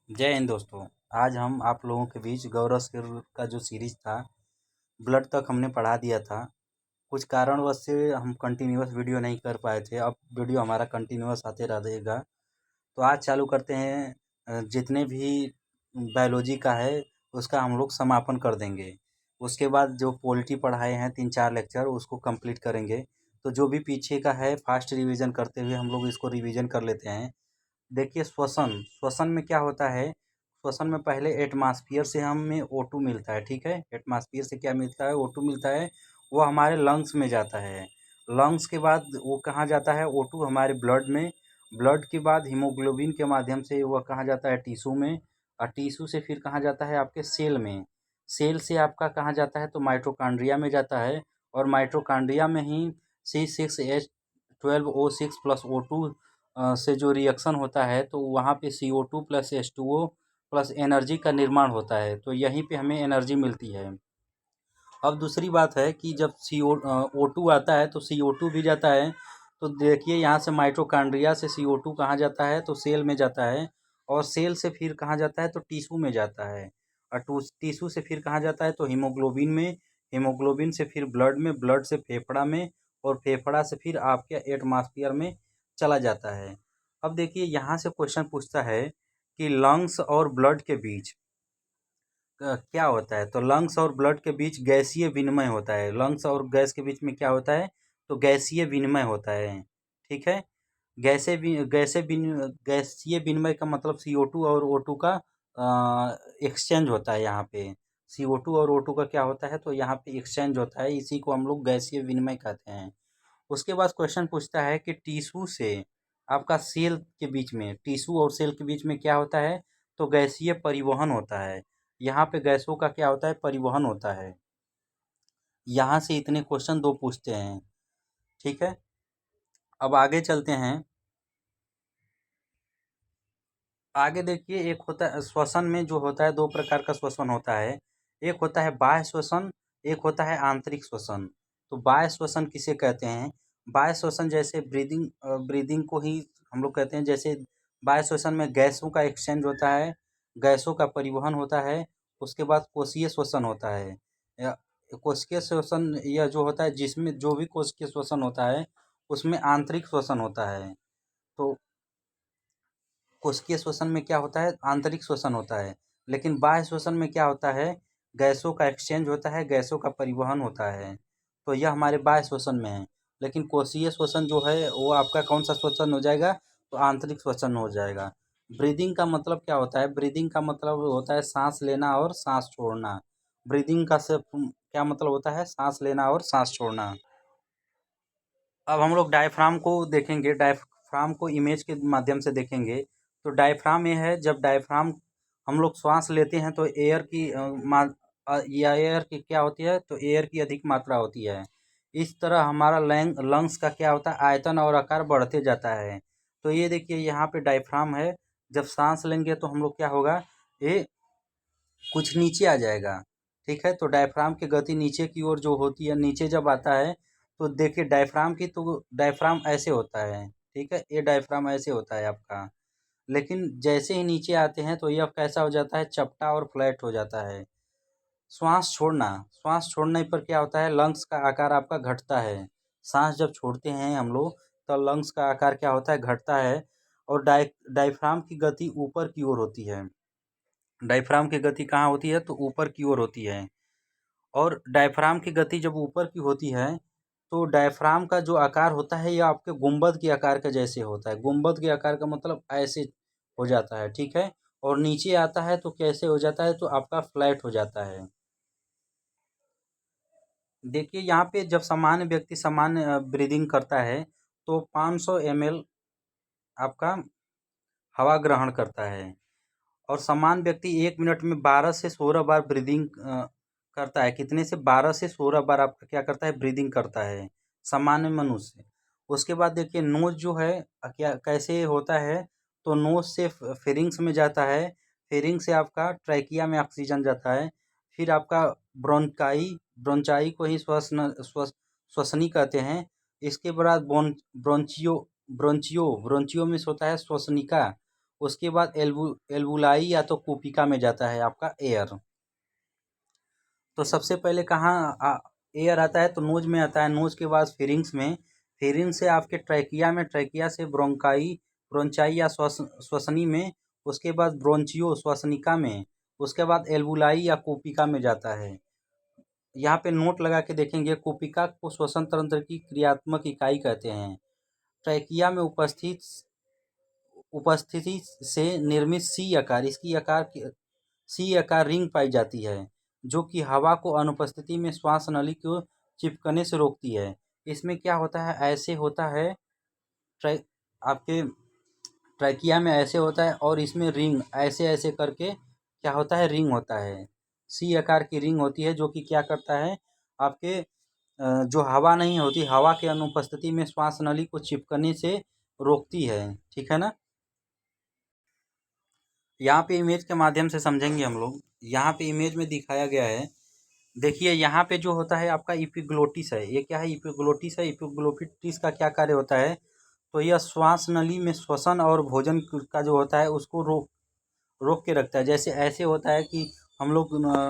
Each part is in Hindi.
जय हिंद दोस्तों। आज हम आप लोगों के बीच गौरव सिर का जो सीरीज था ब्लड तक हमने पढ़ा दिया था। कुछ कारणवश से हम कंटिन्यूअस वीडियो नहीं कर पाए थे। अब वीडियो हमारा कंटिन्यूअस आते रहेगा। तो आज चालू करते हैं। जितने भी बायोलॉजी का है उसका हम लोग समापन कर देंगे। उसके बाद जो पॉलिटी पढ़ाए हैं 3-4 लेक्चर उसको कंप्लीट करेंगे। तो जो भी पीछे का है फास्ट रिवीजन करते हुए हम लोग इसको रिवीजन कर लेते हैं। देखिए, श्वसन श्वसन में क्या होता है। श्वसन में पहले एटमॉस्फेयर से हमें O2 मिलता है। ठीक है, एटमॉस्फेयर से क्या मिलता है, O2 मिलता है। वो हमारे लंग्स में जाता है। लंग्स के बाद वो कहाँ जाता है, O2 हमारे ब्लड में। ब्लड के बाद हीमोग्लोबिन के माध्यम से वह कहाँ जाता है, टिश्यू में। और टिश्यू से फिर कहाँ जाता है, आपके सेल में। सेल से आपका कहाँ जाता है, तो माइटोकॉन्ड्रिया में जाता है। और माइटोकॉन्ड्रिया में ही C6H12O6+O2 से जो रिएक्शन होता है तो वहाँ पे CO2 plus H2O plus energy का निर्माण होता है। तो यहीं पे हमें एनर्जी मिलती है। अब दूसरी बात है कि जब O2 आता है तो CO2 भी जाता है। तो देखिए, यहाँ से माइटोकॉन्ड्रिया से CO2 कहाँ जाता है, तो सेल में जाता है। और सेल से फिर कहाँ जाता है, तो टिश्यू में जाता है। और टिश्यू से फिर कहाँ जाता है, तो हीमोग्लोबिन में। हीमोग्लोबिन से फिर ब्लड में, ब्लड से फेफड़ा में। और फेफड़ा से फिर आपके एटमॉस्फेयर में चला जाता है। अब देखिए, यहाँ से क्वेश्चन पूछता है कि लंग्स और ब्लड के बीच क्या होता है। तो लंग्स और ब्लड के बीच गैसीय विनिमय होता है। लंग्स और गैस के बीच में क्या होता है, तो गैसीय विनिमय होता है। ठीक है। गैसीय विनिमय का मतलब CO2 और O2 का एक्सचेंज होता है। यहाँ पे CO2 और O2 का क्या होता है, तो यहाँ पे एक्सचेंज होता है। इसी को हम लोग गैसीय विनिमय कहते हैं। उसके बाद क्वेश्चन पूछता है कि टिश्यू से आपका सेल के बीच में, टिश्यू और सेल के बीच में क्या होता है, तो गैसीय परिवहन होता है। यहाँ पे गैसों का क्या होता है, परिवहन होता है। यहाँ से इतने क्वेश्चन दो पूछते हैं। ठीक है, अब आगे चलते हैं। आगे देखिए, एक होता है श्वसन में जो होता है, दो प्रकार का श्वसन होता है। एक होता है बाह्य श्वसन, एक होता है आंतरिक श्वसन। तो बाह्य श्वसन किसे कहते हैं, बाह्य श्वसन जैसे ब्रीदिंग ब्रीदिंग को ही हम लोग कहते हैं। जैसे बाह्य श्वसन में गैसों का एक्सचेंज होता है, गैसों का परिवहन होता है। उसके बाद कोशीय श्वसन होता है। या कोशिकीय श्वसन यह जो होता है, जिसमें जो भी कोशिकीय श्वसन होता है उसमें आंतरिक श्वसन होता है। तो कोशिकीय श्वसन में क्या होता है, आंतरिक श्वसन होता है। लेकिन बाह्य श्वसन में क्या होता है, गैसों का एक्सचेंज होता है, गैसों का परिवहन होता है। तो यह हमारे बाह्य श्वसन में है। लेकिन कोशीय श्वसन जो है वो आपका कौन सा श्वसन हो जाएगा, तो आंतरिक श्वसन हो जाएगा। ब्रीदिंग का मतलब क्या होता है, ब्रीदिंग का मतलब होता है सांस लेना और सांस छोड़ना। ब्रीदिंग का सिर्फ क्या मतलब होता है, सांस लेना और सांस छोड़ना। अब हम लोग डायफ्राम को देखेंगे। डायफ्राम को इमेज के माध्यम से देखेंगे। तो डायफ्राम ये है, जब डायफ्राम हम लोग श्वास लेते हैं तो एयर की या एयर की क्या होती है, तो एयर की अधिक मात्रा होती है। इस तरह हमारा लंग्स का क्या होता है, आयतन और आकार बढ़ते जाता है। तो ये देखिए, यहाँ पे डायफ्राम है। जब सांस लेंगे तो हम लोग क्या होगा, ये कुछ नीचे आ जाएगा। ठीक है, तो डायफ्राम की गति नीचे की ओर जो होती है, नीचे जब आता है तो देखिए डायफ्राम की, तो डायफ्राम ऐसे होता है। ठीक है, ये डायफ्राम ऐसे होता है आपका। लेकिन जैसे ही नीचे आते हैं तो यह कैसा हो जाता है, चपटा और फ्लैट हो जाता है। श्वास छोड़ने पर क्या होता है, लंग्स का आकार आपका घटता है। सांस जब छोड़ते हैं हम लोग तो लंग्स का आकार क्या होता है, घटता है। और डायफ्राम की गति ऊपर की ओर होती है। डायफ्राम की गति कहाँ होती है, तो ऊपर की ओर होती है। और डायफ्राम की गति जब ऊपर की होती है तो डायफ्राम का जो आकार होता है यह आपके गुंबद के आकार के जैसे होता है। गुंबद के आकार का मतलब ऐसे हो जाता है। ठीक है, और नीचे आता है तो कैसे हो जाता है, तो आपका फ्लैट हो जाता है। देखिए, यहाँ पे जब सामान्य व्यक्ति सामान्य ब्रीदिंग करता है तो 500 ml आपका हवा ग्रहण करता है। और सामान्य व्यक्ति 1 मिनट में 12 से 16 बार ब्रीदिंग करता है। कितने से, 12 से 16 बार आपका क्या करता है, ब्रीदिंग करता है सामान्य मनुष्य। उसके बाद देखिए, नोज जो है क्या कैसे होता है, तो नोज से फेरिंग्स में जाता है। फेरिंग से आपका ट्रैकिया में ऑक्सीजन जाता है। फिर आपका ब्रोंकाई, ब्रोंचाई को ही श्वसनी कहते हैं। इसके बाद ब्रोंचियो ब्रोंचियो ब्रोंचियो में होता है श्वसनिका। उसके बाद एल्वुलाई या तो कुपिका में जाता है आपका एयर। तो सबसे पहले कहाँ एयर आता है, तो नोज में आता है, नोज के बाद फेरिंग्स में, फेरिंग से आपके ट्रैकिया में, ट्रैकिया से ब्रोंचाई या श्वसनी में, उसके बाद ब्रोंचियो श्वसनिका में, उसके बाद एल्वुलाई या कुपिका में जाता है। यहाँ पे नोट लगा के देखेंगे, कुपिका को श्वसन तंत्र की क्रियात्मक इकाई कहते हैं। ट्रैकिया में उपस्थिति से निर्मित सी आकार, इसकी आकार सी आकार रिंग पाई जाती है, जो कि हवा को अनुपस्थिति में श्वास नली को चिपकने से रोकती है। इसमें क्या होता है, ऐसे होता है, आपके ट्रैकिया में ऐसे होता है, और इसमें रिंग ऐसे ऐसे करके क्या होता है, रिंग होता है, सी आकार की रिंग होती है, जो कि क्या करता है, आपके जो हवा नहीं होती, हवा के अनुपस्थिति में श्वास नली को चिपकने से रोकती है। ठीक है ना। यहाँ पे इमेज के माध्यम से समझेंगे हम लोग। यहाँ पे इमेज में दिखाया गया है, देखिए यहाँ पे जो होता है आपका इपिग्लोटिस है। ये क्या है, इपिग्लोटिस है। इपिग्लोटिस का क्या कार्य होता है, तो यह श्वास नली में श्वसन और भोजन का जो होता है उसको रोक के रखता है। जैसे ऐसे होता है कि हम लोग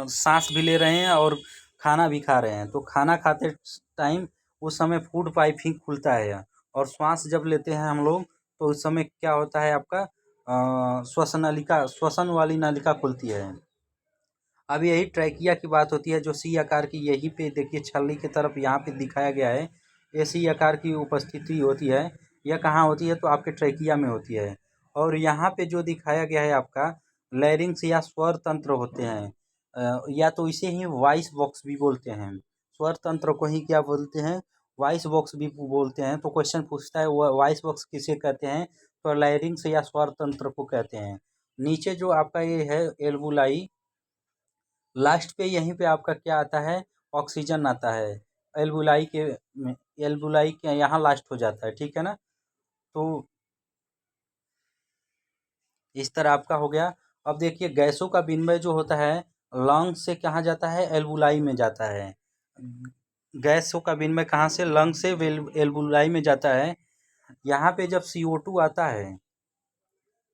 सांस भी ले रहे हैं और खाना भी खा रहे हैं, तो खाना खाते टाइम उस समय फूड पाइपिंग खुलता है, और श्वास जब लेते हैं हम लोग, तो उस समय क्या होता है, आपका श्वसन वाली नलिका खुलती है। अब यही ट्रैकिया की बात होती है, जो सी आकार की, यहीं पे देखिए छल्ली की तरफ यहाँ पे दिखाया गया है, ये सी आकार की उपस्थिति होती है। यह कहाँ होती है, तो आपके ट्रैकिया में होती है। और यहाँ पे जो दिखाया गया है आपका लैरिंग्स या स्वर तंत्र होते हैं, या तो इसे ही वॉइस बॉक्स भी बोलते हैं। स्वर तंत्र को ही क्या बोलते हैं, वॉइस बॉक्स भी बोलते हैं। तो क्वेश्चन पूछता है वॉइस बॉक्स किसे कहते हैं, तो लैरिंग्स या स्वर तंत्र को कहते हैं। नीचे जो आपका ये है एल्वुलाई, लास्ट पे यहीं पे आपका क्या आता है, ऑक्सीजन आता है। एल्वुलाई के यहाँ लास्ट हो जाता है। ठीक है ना। तो इस तरह आपका हो गया। अब देखिए गैसों का विनिमय जो होता है लंग्स से कहाँ जाता है, एल्वुलाई में जाता है। गैसों का विनिमय कहाँ से, लंग से एल्वुलाई में जाता है। यहाँ पे जब CO2 आता है,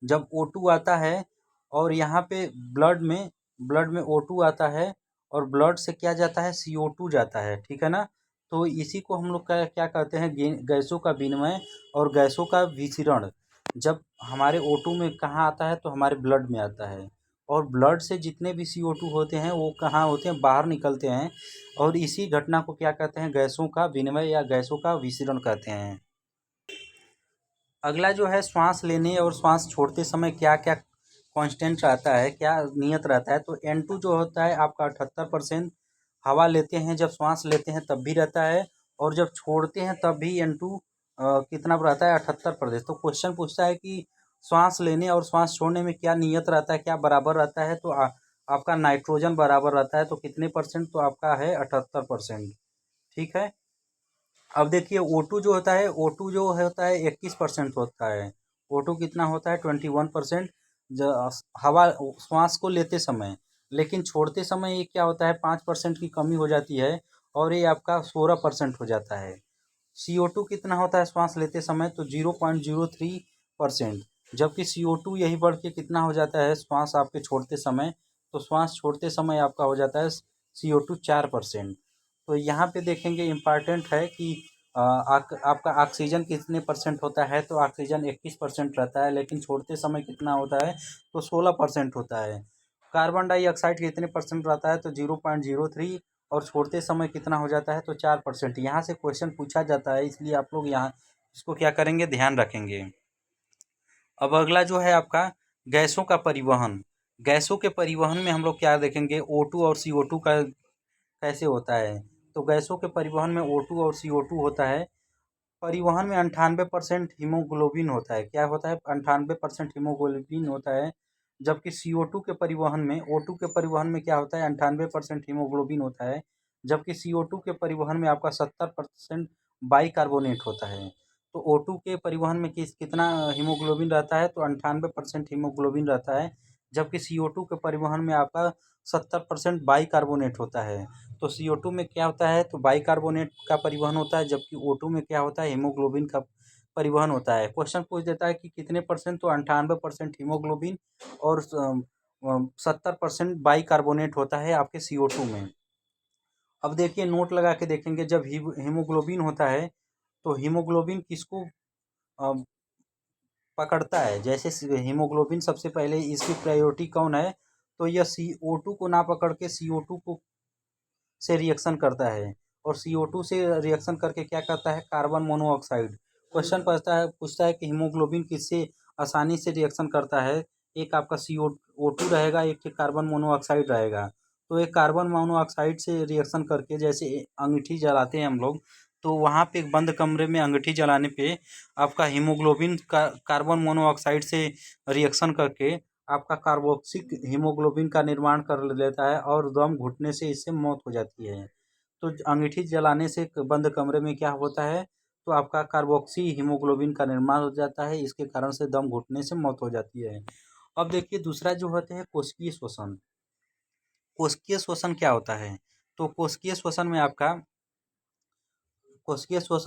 जब O2 आता है, और यहाँ पे ब्लड में O2 आता है, और ब्लड से क्या जाता है, CO2 जाता है। ठीक है ना। तो इसी को हम लोग क्या क्या कहते हैं, गैसों का विनिमय और गैसों का विकिरण। जब हमारे O2 में कहाँ आता है, तो हमारे ब्लड में आता है, और ब्लड से जितने भी CO2 होते हैं वो कहाँ होते हैं, बाहर निकलते हैं, और इसी घटना को क्या कहते हैं, गैसों का विनिमय या गैसों का विकिरण कहते हैं। अगला जो है, श्वास लेने और श्वास छोड़ते समय क्या क्या कांस्टेंट रहता है, क्या नियत रहता है, तो N2 जो होता है आपका 78% हवा लेते हैं, जब श्वास लेते हैं तब भी रहता है, और जब छोड़ते हैं तब भी N2 कितना रहता है, 78%। तो क्वेश्चन पूछता है कि श्वास लेने और श्वास छोड़ने में क्या नियत रहता है, क्या बराबर रहता है, तो आपका नाइट्रोजन बराबर रहता है, तो कितने परसेंट, तो आपका है 78%। ठीक है। अब देखिए O2 जो होता है, O2 जो होता है 21% होता है। O2 कितना होता है, 21%। हवा श्वास को लेते समय, लेकिन छोड़ते समय ये क्या होता है, 5% की कमी हो जाती है, और ये आपका 16% हो जाता है। CO2 कितना होता है श्वास लेते समय, तो 0.03%। जबकि CO2 यही बढ़ के कितना हो जाता है श्वास आपके छोड़ते समय, तो श्वास छोड़ते समय आपका हो जाता है CO2 4%। तो यहाँ पे देखेंगे इम्पॉर्टेंट है कि आपका ऑक्सीजन कितने परसेंट होता है, तो ऑक्सीजन 21% रहता है, लेकिन छोड़ते समय कितना होता है, तो 16% होता है। कार्बन डाइऑक्साइड कितने परसेंट रहता है, तो 0.03, और छोड़ते समय कितना हो जाता है, तो 4%। यहाँ से क्वेश्चन पूछा जाता है, इसलिए आप लोग यहाँ इसको क्या करेंगे, ध्यान रखेंगे। अब अगला जो है आपका गैसों का परिवहन। गैसों के परिवहन में हम लोग क्या देखेंगे, O2 और CO2 का कैसे होता है। तो गैसों के परिवहन में O2 और CO2 होता है। परिवहन में 98% हीमोग्लोबिन होता है। क्या होता है, 98% हीमोग्लोबिन होता है। जबकि CO2 के परिवहन में, O2 के परिवहन में क्या होता है, 98% हीमोग्लोबिन होता है। जबकि CO2 के परिवहन में आपका 70% बाइकार्बोनेट होता है। तो O2 के परिवहन में कितना हीमोग्लोबिन रहता है, तो 98% हीमोग्लोबिन रहता है। जबकि CO2 के परिवहन में आपका 70% बाइकार्बोनेट होता है। तो CO2 में क्या होता है, तो बाइकार्बोनेट का परिवहन होता है, जबकि O2 में क्या होता है, हीमोग्लोबिन का परिवहन होता है। क्वेश्चन पूछ देता है कि कितने परसेंट, तो 98% हीमोग्लोबिन और 70% बाइकार्बोनेट होता है आपके CO2 में। अब देखिए नोट लगा के देखेंगे, जब हीमोग्लोबिन होता है तो हीमोग्लोबिन किसको अ, पकड़ता है। जैसे हीमोग्लोबिन सबसे पहले इसकी प्रायोरिटी कौन है, तो यह CO2 को ना पकड़ के CO2 को से रिएक्शन करता है, और CO2 से रिएक्शन करके क्या करता है, कार्बन मोनोऑक्साइड। क्वेश्चन पूछता है कि हीमोग्लोबिन किससे आसानी से रिएक्शन करता है। एक आपका CO2 रहेगा, एक कार्बन मोनोऑक्साइड रहेगा। तो एक कार्बन मोनोऑक्साइड से रिएक्शन करके, जैसे अंगीठी जलाते हैं हम लोग, तो वहाँ पे एक बंद कमरे में अंगीठी जलाने पे आपका हीमोग्लोबिन का कार्बन मोनोऑक्साइड से रिएक्शन करके आपका कार्बोक्सिक हीमोग्लोबिन का निर्माण कर लेता है, और दम घुटने से इससे मौत हो जाती है। तो अंगीठी जलाने से बंद कमरे में क्या होता है, तो आपका कार्बोक्सी हीमोग्लोबिन का निर्माण हो जाता है, इसके कारण से दम घुटने से मौत हो जाती है। अब देखिए दूसरा जो होता है कोशिकीय श्वसन। कोशिकीय श्वसन क्या होता है, तो कोशिकीय श्वसन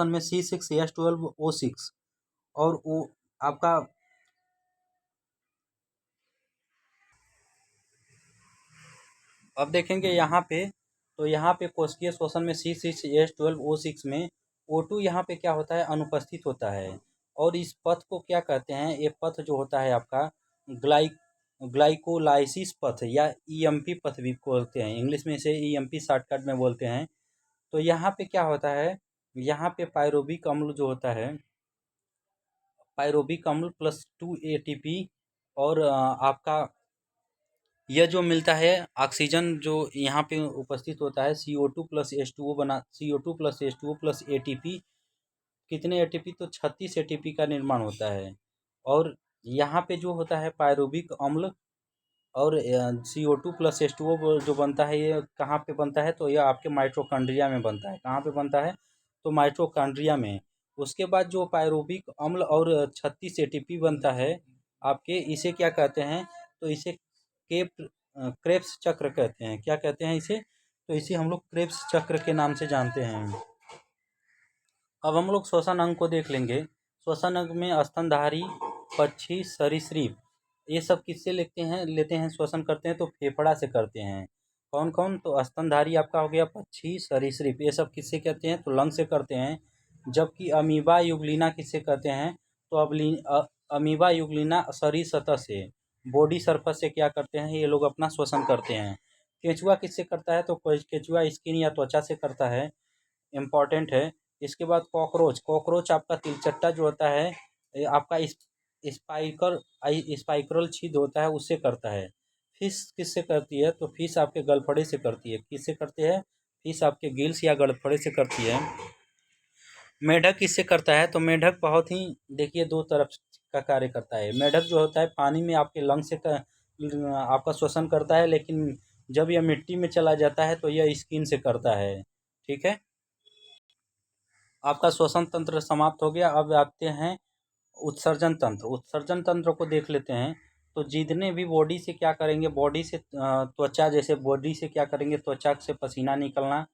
में C6H12O6 और वो आपका, अब देखेंगे यहाँ पे, तो यहाँ पे कोशिकीय श्वसन में C6H12O6 में O2 यहाँ पे क्या होता है, अनुपस्थित होता है। और इस पथ को क्या कहते हैं, ये पथ जो होता है आपका ग्लाइकोलाइसिस पथ या EMP पथ भी बोलते हैं, इंग्लिश में इसे EMP शॉर्टकट में बोलते हैं। तो यहाँ पे क्या होता है, यहाँ पे पायरोबिक अम्ल जो होता है, पायरोबिक अम्ल +2 ATP, और आपका यह जो मिलता है ऑक्सीजन जो यहाँ पे उपस्थित होता है, CO2 + H2O, कितने ATP, तो 36 ATP का निर्माण होता है। और यहाँ पे जो होता है पायरोबिक अम्ल और CO2 + H2O जो बनता है, ये कहाँ पे बनता है, तो यह आपके माइटोकॉन्ड्रिया में बनता है। कहाँ पे बनता है, तो माइटोकॉन्ड्रिया में। उसके बाद जो पायरोबिक अम्ल और 36 ATP बनता है आपके, इसे क्या कहते हैं, तो इसे क्रेब्स चक्र कहते हैं। क्या कहते हैं इसे, तो इसे हम लोग क्रेब्स चक्र के नाम से जानते हैं। अब हम लोग श्वसन अंग को देख लेंगे। श्वसन अंग में स्तनधारी, पक्षी, सरीसृप, ये सब किससे लेते हैं श्वसन करते हैं, तो फेफड़ा से करते हैं। कौन कौन, तो स्तनधारी आपका हो गया, पक्षी, सरीसृप, ये सब किससे करते हैं, तो लंग से करते हैं। जबकि अमीबा युगलिना किससे करते हैं, तो अमीबा युगलिना शरीर सतह से, बॉडी सरफेस से क्या करते हैं, ये लोग अपना श्वसन करते हैं। केंचुआ किससे करता है, तो केंचुआ स्किन या त्वचा से करता है, इम्पॉर्टेंट है। इसके बाद कॉकरोच, कॉकरोच आपका तिलचट्टा जो होता है, ये आपका स्पाइकर स्पाइकरल छिद्र होता है, उससे करता है। फिश किससे करती है, तो फिश आपके गलफड़े से करती है। किससे करती है, फिश आपके गिल्स या गलफड़े से करती है। मेढक किससे करता है, तो मेढक बहुत ही, देखिए, दो तरफ का कार्य करता है। मेढक जो होता है पानी में आपके लंग से आपका श्वसन करता है, लेकिन जब यह मिट्टी में चला जाता है तो यह स्किन से करता है। ठीक है, आपका श्वसन तंत्र समाप्त हो गया। अब आते हैं उत्सर्जन तंत्र। उत्सर्जन तंत्र को देख लेते हैं। तो जितने भी बॉडी से क्या करेंगे, बॉडी से त्वचा, जैसे बॉडी से क्या करेंगे, त्वचा से पसीना निकलना,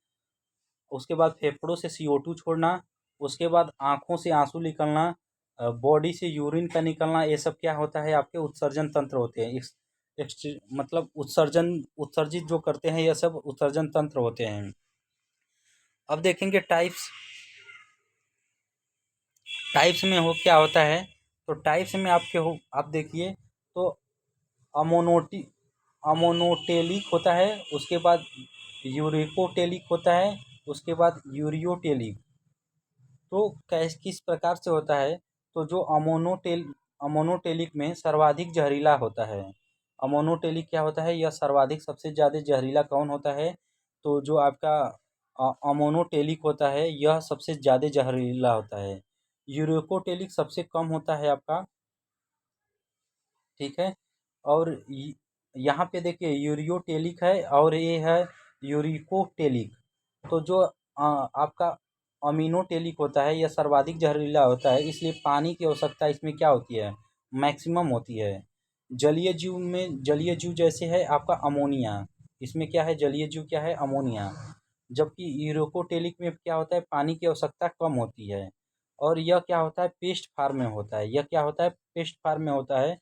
उसके बाद फेफड़ों से CO2 छोड़ना, उसके बाद आँखों से आंसू निकलना, बॉडी से यूरिन का निकलना, ये सब क्या होता है, आपके उत्सर्जन तंत्र होते हैं। मतलब उत्सर्जित जो करते हैं, ये सब उत्सर्जन तंत्र होते हैं। अब देखेंगे टाइप्स। टाइप्स में हो क्या होता है, तो टाइप्स में आपके हो, आप देखिए, तो अमोनोटी अमोनोटेलिक होता है, उसके बाद यूरिकोटेलिक होता है, उसके बाद यूरियोटेलिक। तो किस प्रकार से होता है, तो जो अमोनोटेलिक में सर्वाधिक जहरीला होता है। अमोनोटेलिक क्या होता है, यह सर्वाधिक सबसे ज़्यादा जहरीला कौन होता है, तो जो आपका अमोनोटेलिक होता है, यह सबसे ज़्यादा जहरीला होता है। यूरिकोटेलिक सबसे कम होता है आपका। ठीक है, और यहाँ पे देखिए यूरियोटेलिक है और ये है यूरिकोटेलिक। तो जो आपका अमीनोटेलिक होता है, यह सर्वाधिक जहरीला होता है, इसलिए पानी की आवश्यकता इसमें क्या होती है, मैक्सिमम होती है। जलीय जीव जैसे है आपका अमोनिया, इसमें क्या है, जलीय जीव क्या है, अमोनिया। जबकि यूरिकोटेलिक में क्या होता है, पानी की आवश्यकता कम होती है। और यह क्या होता है, पेस्ट फार्म में होता है। यह क्या होता है, पेस्ट फार्म में होता है।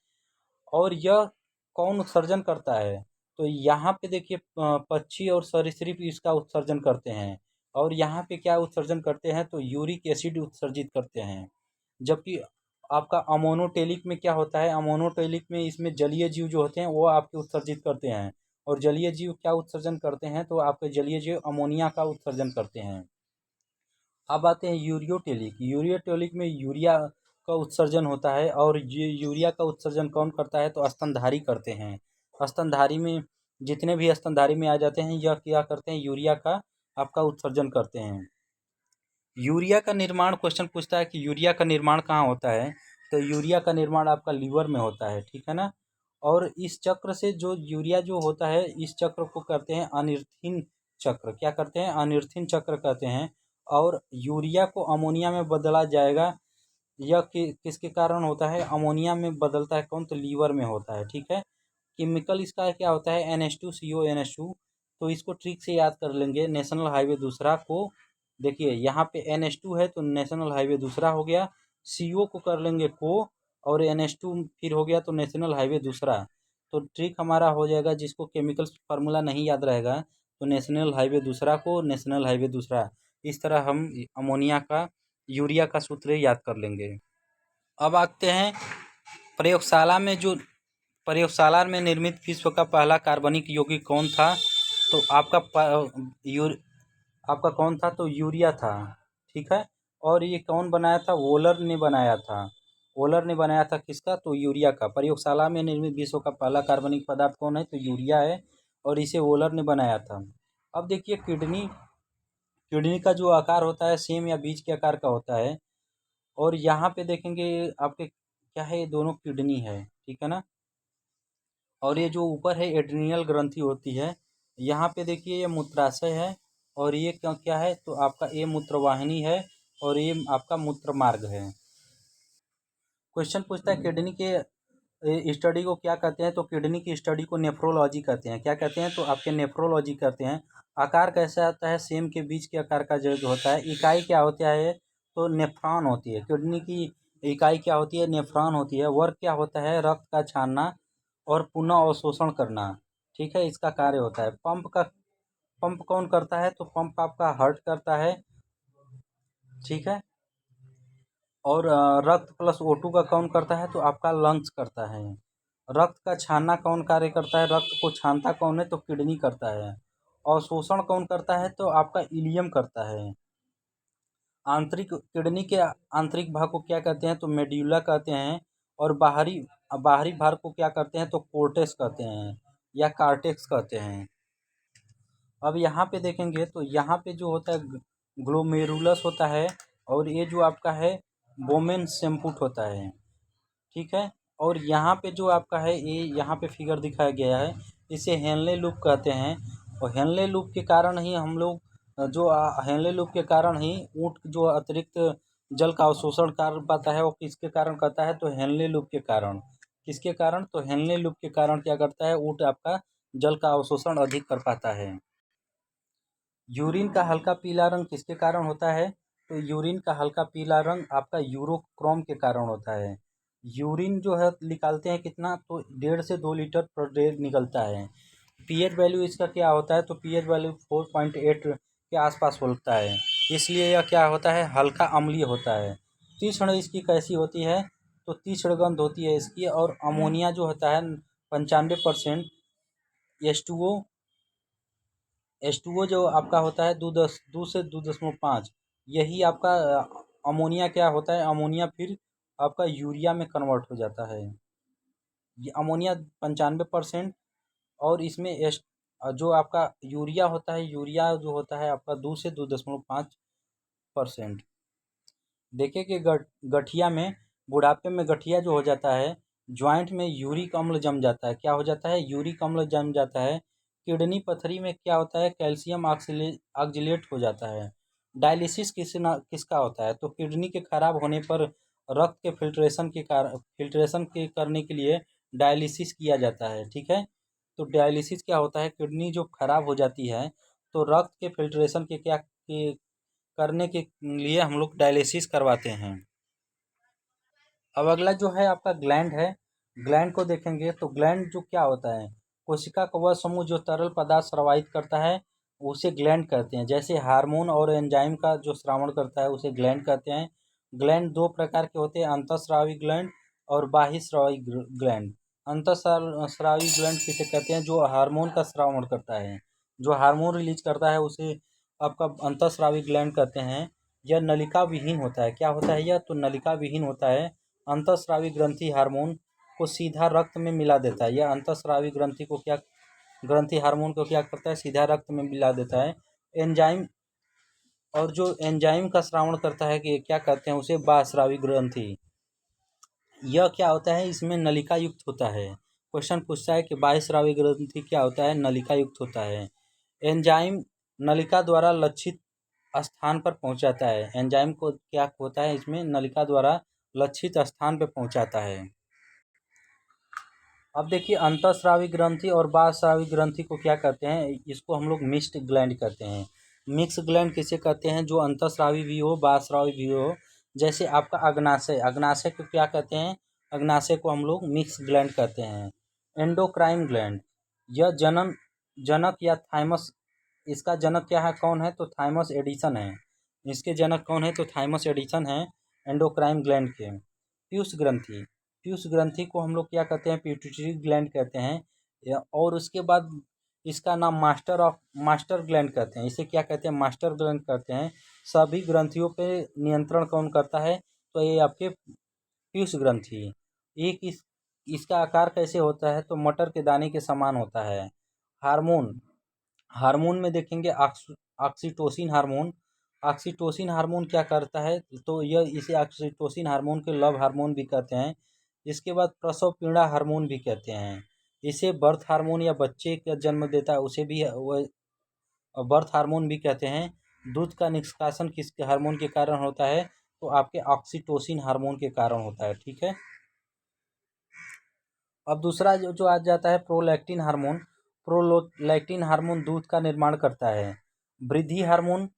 और यह कौन उत्सर्जन करता है, तो यहाँ पे देखिए पक्षी और सरीसृप इसका उत्सर्जन करते हैं। और यहाँ पे क्या उत्सर्जन करते हैं, तो यूरिक एसिड उत्सर्जित करते हैं। जबकि आपका अमोनोटेलिक में क्या होता है, अमोनोटेलिक में इसमें जलीय जीव जो होते हैं वो आपके उत्सर्जित करते हैं। और जलीय जीव क्या उत्सर्जन करते हैं, तो आपके जलीय जीव अमोनिया का उत्सर्जन करते हैं। अब आते हैं यूरियोटेलिक। यूरियोटेलिक में यूरिया का उत्सर्जन होता है। और ये यूरिया का उत्सर्जन कौन करता है, तो स्तनधारी करते हैं। स्तनधारी में जितने भी स्तनधारी में आ जाते हैं, यह क्या करते हैं, यूरिया का आपका उत्सर्जन करते हैं। यूरिया का निर्माण, क्वेश्चन पूछता है कि यूरिया का निर्माण कहाँ होता है, तो यूरिया का निर्माण आपका लीवर में होता है, ठीक है ना। और इस चक्र से जो यूरिया जो होता है, इस चक्र को कहते हैं अनिर्थिन चक्र। क्या करते हैं, अनिर्थिन चक्र कहते हैं। और यूरिया को अमोनिया में बदला जाएगा, यह किसके कारण होता है, अमोनिया में बदलता है कौन, तो लीवर में होता है, ठीक है। केमिकल इसका क्या होता है, NH2CO NH2। तो इसको ट्रिक से याद कर लेंगे। नेशनल हाईवे दूसरा को देखिए, यहाँ पे NH2 है तो नेशनल हाईवे दूसरा हो गया। CO को कर लेंगे को, और NH2 फिर हो गया तो नेशनल हाईवे दूसरा। तो ट्रिक हमारा हो जाएगा, जिसको केमिकल फार्मूला नहीं याद रहेगा तो नेशनल हाईवे दूसरा को, नेशनल हाईवे दूसरा। इस तरह हम अमोनिया का, यूरिया का सूत्र याद कर लेंगे। अब आते हैं प्रयोगशाला में। जो प्रयोगशाला में निर्मित विश्व का पहला कार्बनिक यौगिक कौन था, तो आपका कौन था, तो यूरिया था, ठीक है। और ये कौन बनाया था, वोलर ने बनाया था। वोलर ने बनाया था किसका, तो यूरिया का। प्रयोगशाला में निर्मित विश्व का पहला कार्बनिक पदार्थ कौन है, तो यूरिया है। और इसे वोलर ने बनाया था। अब देखिए किडनी, किडनी का जो आकार होता है सेम या बीज के आकार का होता है। और यहाँ पे देखेंगे आपके क्या है, ये दोनों किडनी है, ठीक है ना। और ये जो ऊपर है एड्रिनल ग्रंथि होती है। यहाँ पे देखिए ये मूत्राशय है। और ये क्या क्या है, तो आपका ये मूत्रवाहिनी है। और ये आपका मूत्र मार्ग है। क्वेश्चन पूछता है किडनी के स्टडी को क्या कहते हैं, तो किडनी की स्टडी को नेफ्रोलॉजी कहते हैं। क्या कहते हैं, तो आपके नेफ्रोलॉजी कहते हैं। आकार कैसा होता है, सेम के बीच के आकार का जो होता है। इकाई क्या होता है, तो नेफ्रॉन होती है। किडनी की इकाई क्या होती है, नेफ्रॉन होती है। वर्क क्या होता है, रक्त का छानना और पुनः अवशोषण करना, ठीक है, इसका कार्य होता है। पंप कौन करता है, तो पंप आपका हार्ट करता है, ठीक है। और रक्त प्लस O2 का कौन करता है, तो आपका लंग्स करता है। रक्त का छानना कौन कार्य करता है, रक्त को छानता कौन है, तो किडनी करता है। और शोषण कौन करता है, तो आपका इलियम करता है। आंतरिक किडनी के आंतरिक भाग को क्या कहते हैं, तो मेड्यूला कहते हैं। और बाहरी बाहरी भाग को क्या कहते हैं, तो कोर्टेक्स कहते हैं या कार्टेक्स कहते हैं। अब यहाँ पे देखेंगे तो यहाँ पे जो होता है ग्लोमेरुलस होता है। और ये जो आपका है बोमेन सेम्पुट होता है, ठीक है। और यहाँ पे जो आपका है, ये यहाँ पे फिगर दिखाया गया है, इसे हेनले लूप कहते हैं। और हेनले लूप के कारण ही हम लोग हेनले लूप के कारण ही ऊँट जो अतिरिक्त जल का अवशोषण कर पाता है, वो किसके कारण करता है, तो हेनले लूप के कारण। किसके कारण, तो हेनले लूप के कारण क्या करता है, ऊँट आपका जल का अवशोषण अधिक कर पाता है। यूरिन का हल्का पीला रंग किसके कारण होता है, तो यूरिन का हल्का पीला रंग आपका यूरोक्रोम के कारण होता है। यूरिन जो है निकालते हैं कितना, तो 1.5 से 2 लीटर पर डे निकलता है। पीएच वैल्यू इसका क्या होता है, तो पीएच वैल्यू 4.8 के आसपास होता है। इसलिए यह क्या होता है, हल्का अम्लीय होता है। तीक्ष्ण इसकी कैसी होती है, तो तीक्ष्ण गंध होती है इसकी। और अमोनिया जो होता है 95%। H2O, H2O जो आपका होता है 2 से 2.5, यही आपका अमोनिया क्या होता है, अमोनिया फिर आपका यूरिया में कन्वर्ट हो जाता है। ये अमोनिया 95%। और इसमें जो आपका यूरिया होता है, यूरिया जो होता है आपका 2 से 2.5%। देखिए कि गठिया में, बुढ़ापे में गठिया जो हो जाता है, ज्वाइंट में यूरिक अम्ल जम जाता है। क्या हो जाता है, यूरिक अम्ल जम जाता है। किडनी पथरी में क्या होता है, कैल्शियम ऑक्जिलेट हो जाता है। डायलिसिस किसका होता है, तो किडनी के खराब होने पर रक्त के फिल्ट्रेशन के करने के लिए डायलिसिस किया जाता है, ठीक है। तो डायलिसिस क्या होता है, किडनी जो खराब हो जाती है तो रक्त के फिल्ट्रेशन के करने के लिए हम लोग डायलिसिस करवाते हैं। अब अगला जो है आपका ग्लैंड है। ग्लैंड को देखेंगे तो ग्लैंड जो क्या होता है, कोशिका का वह समूह जो तरल पदार्थ स्रावित करता है उसे ग्लैंड कहते हैं। जैसे हार्मोन और एंजाइम का जो स्रावण करता है उसे ग्लैंड कहते हैं। ग्लैंड दो प्रकार के होते हैं, अंतःस्रावी ग्लैंड और बाह्यस्रावी ग्लैंड। अंतःस्रावी ग्लैंड किसे कहते हैं, जो हार्मोन का स्रावण करता है, जो हार्मोन रिलीज करता है उसे आपका अंतःस्रावी ग्लैंड कहते हैं। यह नलिका विहीन होता है। क्या होता है यह, तो नलिका विहीन होता है। अंतःस्रावी ग्रंथि हार्मोन को सीधा रक्त में मिला देता है। यह अंतःस्रावी ग्रंथि हार्मोन को क्या करता है, सीधा रक्त में मिला देता है। एंजाइम, और जो एंजाइम का स्रावण करता है कि क्या कहते हैं उसे, बाह्यस्रावी ग्रंथि। यह क्या होता है, इसमें नलिका युक्त होता है। क्वेश्चन पूछता है कि बाह्यस्रावी ग्रंथि क्या होता है, नलिका युक्त होता है। एंजाइम नलिका द्वारा लक्षित स्थान पर पहुंचाता है। एंजाइम को क्या होता है, इसमें नलिका द्वारा लक्षित स्थान पर पहुंचाता है। अब देखिए, अंतःस्रावी ग्रंथि और बाह्यस्रावी ग्रंथि को क्या कहते हैं, इसको हम लोग मिक्स्ड ग्लैंड कहते हैं। मिक्स ग्लैंड किसे कहते हैं, जो अंतःस्रावी भी हो बाह्यस्रावी भी हो। जैसे आपका अग्नाशय, अग्नाशय को क्या कहते हैं, अग्नाशय को हम लोग मिक्स ग्लैंड कहते हैं। एंडोक्राइन ग्लैंड, यह जनक या थाइमस, इसका जनक क्या है, कौन है, तो थाइमस एडिसन है। इसके जनक कौन है, तो थाइमस एडिसन है एंडोक्राइन ग्लैंड के। पीयूष ग्रंथि, पीयूष ग्रंथि को हम लोग क्या कहते हैं, पिट्यूटरी ग्लैंड कहते हैं। और उसके बाद इसका नाम मास्टर ग्लैंड कहते हैं। इसे क्या कहते हैं, मास्टर ग्लैंड कहते हैं। सभी ग्रंथियों पे नियंत्रण कौन करता है, तो ये आपके पीयूष ग्रंथि। एक इसका आकार कैसे होता है, तो मटर के दाने के समान होता है। हार्मोन, हार्मोन में देखेंगे ऑक्सीटोसिन हार्मोन। ऑक्सीटोसिन हार्मोन क्या करता है, तो यह इसे ऑक्सीटोसिन हार्मोन के लव हार्मोन भी कहते हैं। इसके बाद प्रसव पीड़ा हार्मोन भी कहते हैं। इसे बर्थ हार्मोन, या बच्चे का जन्म देता है उसे भी वह बर्थ हार्मोन भी कहते हैं। दूध का निष्कासन किस हार्मोन के कारण होता है, तो आपके ऑक्सीटोसिन हार्मोन के कारण होता है। ठीक है। अब दूसरा जो जो आ जाता है प्रोलैक्टिन हार्मोन। प्रोलैक्टिन हार्मोन दूध का निर्माण करता है। वृद्धि हार्मोन,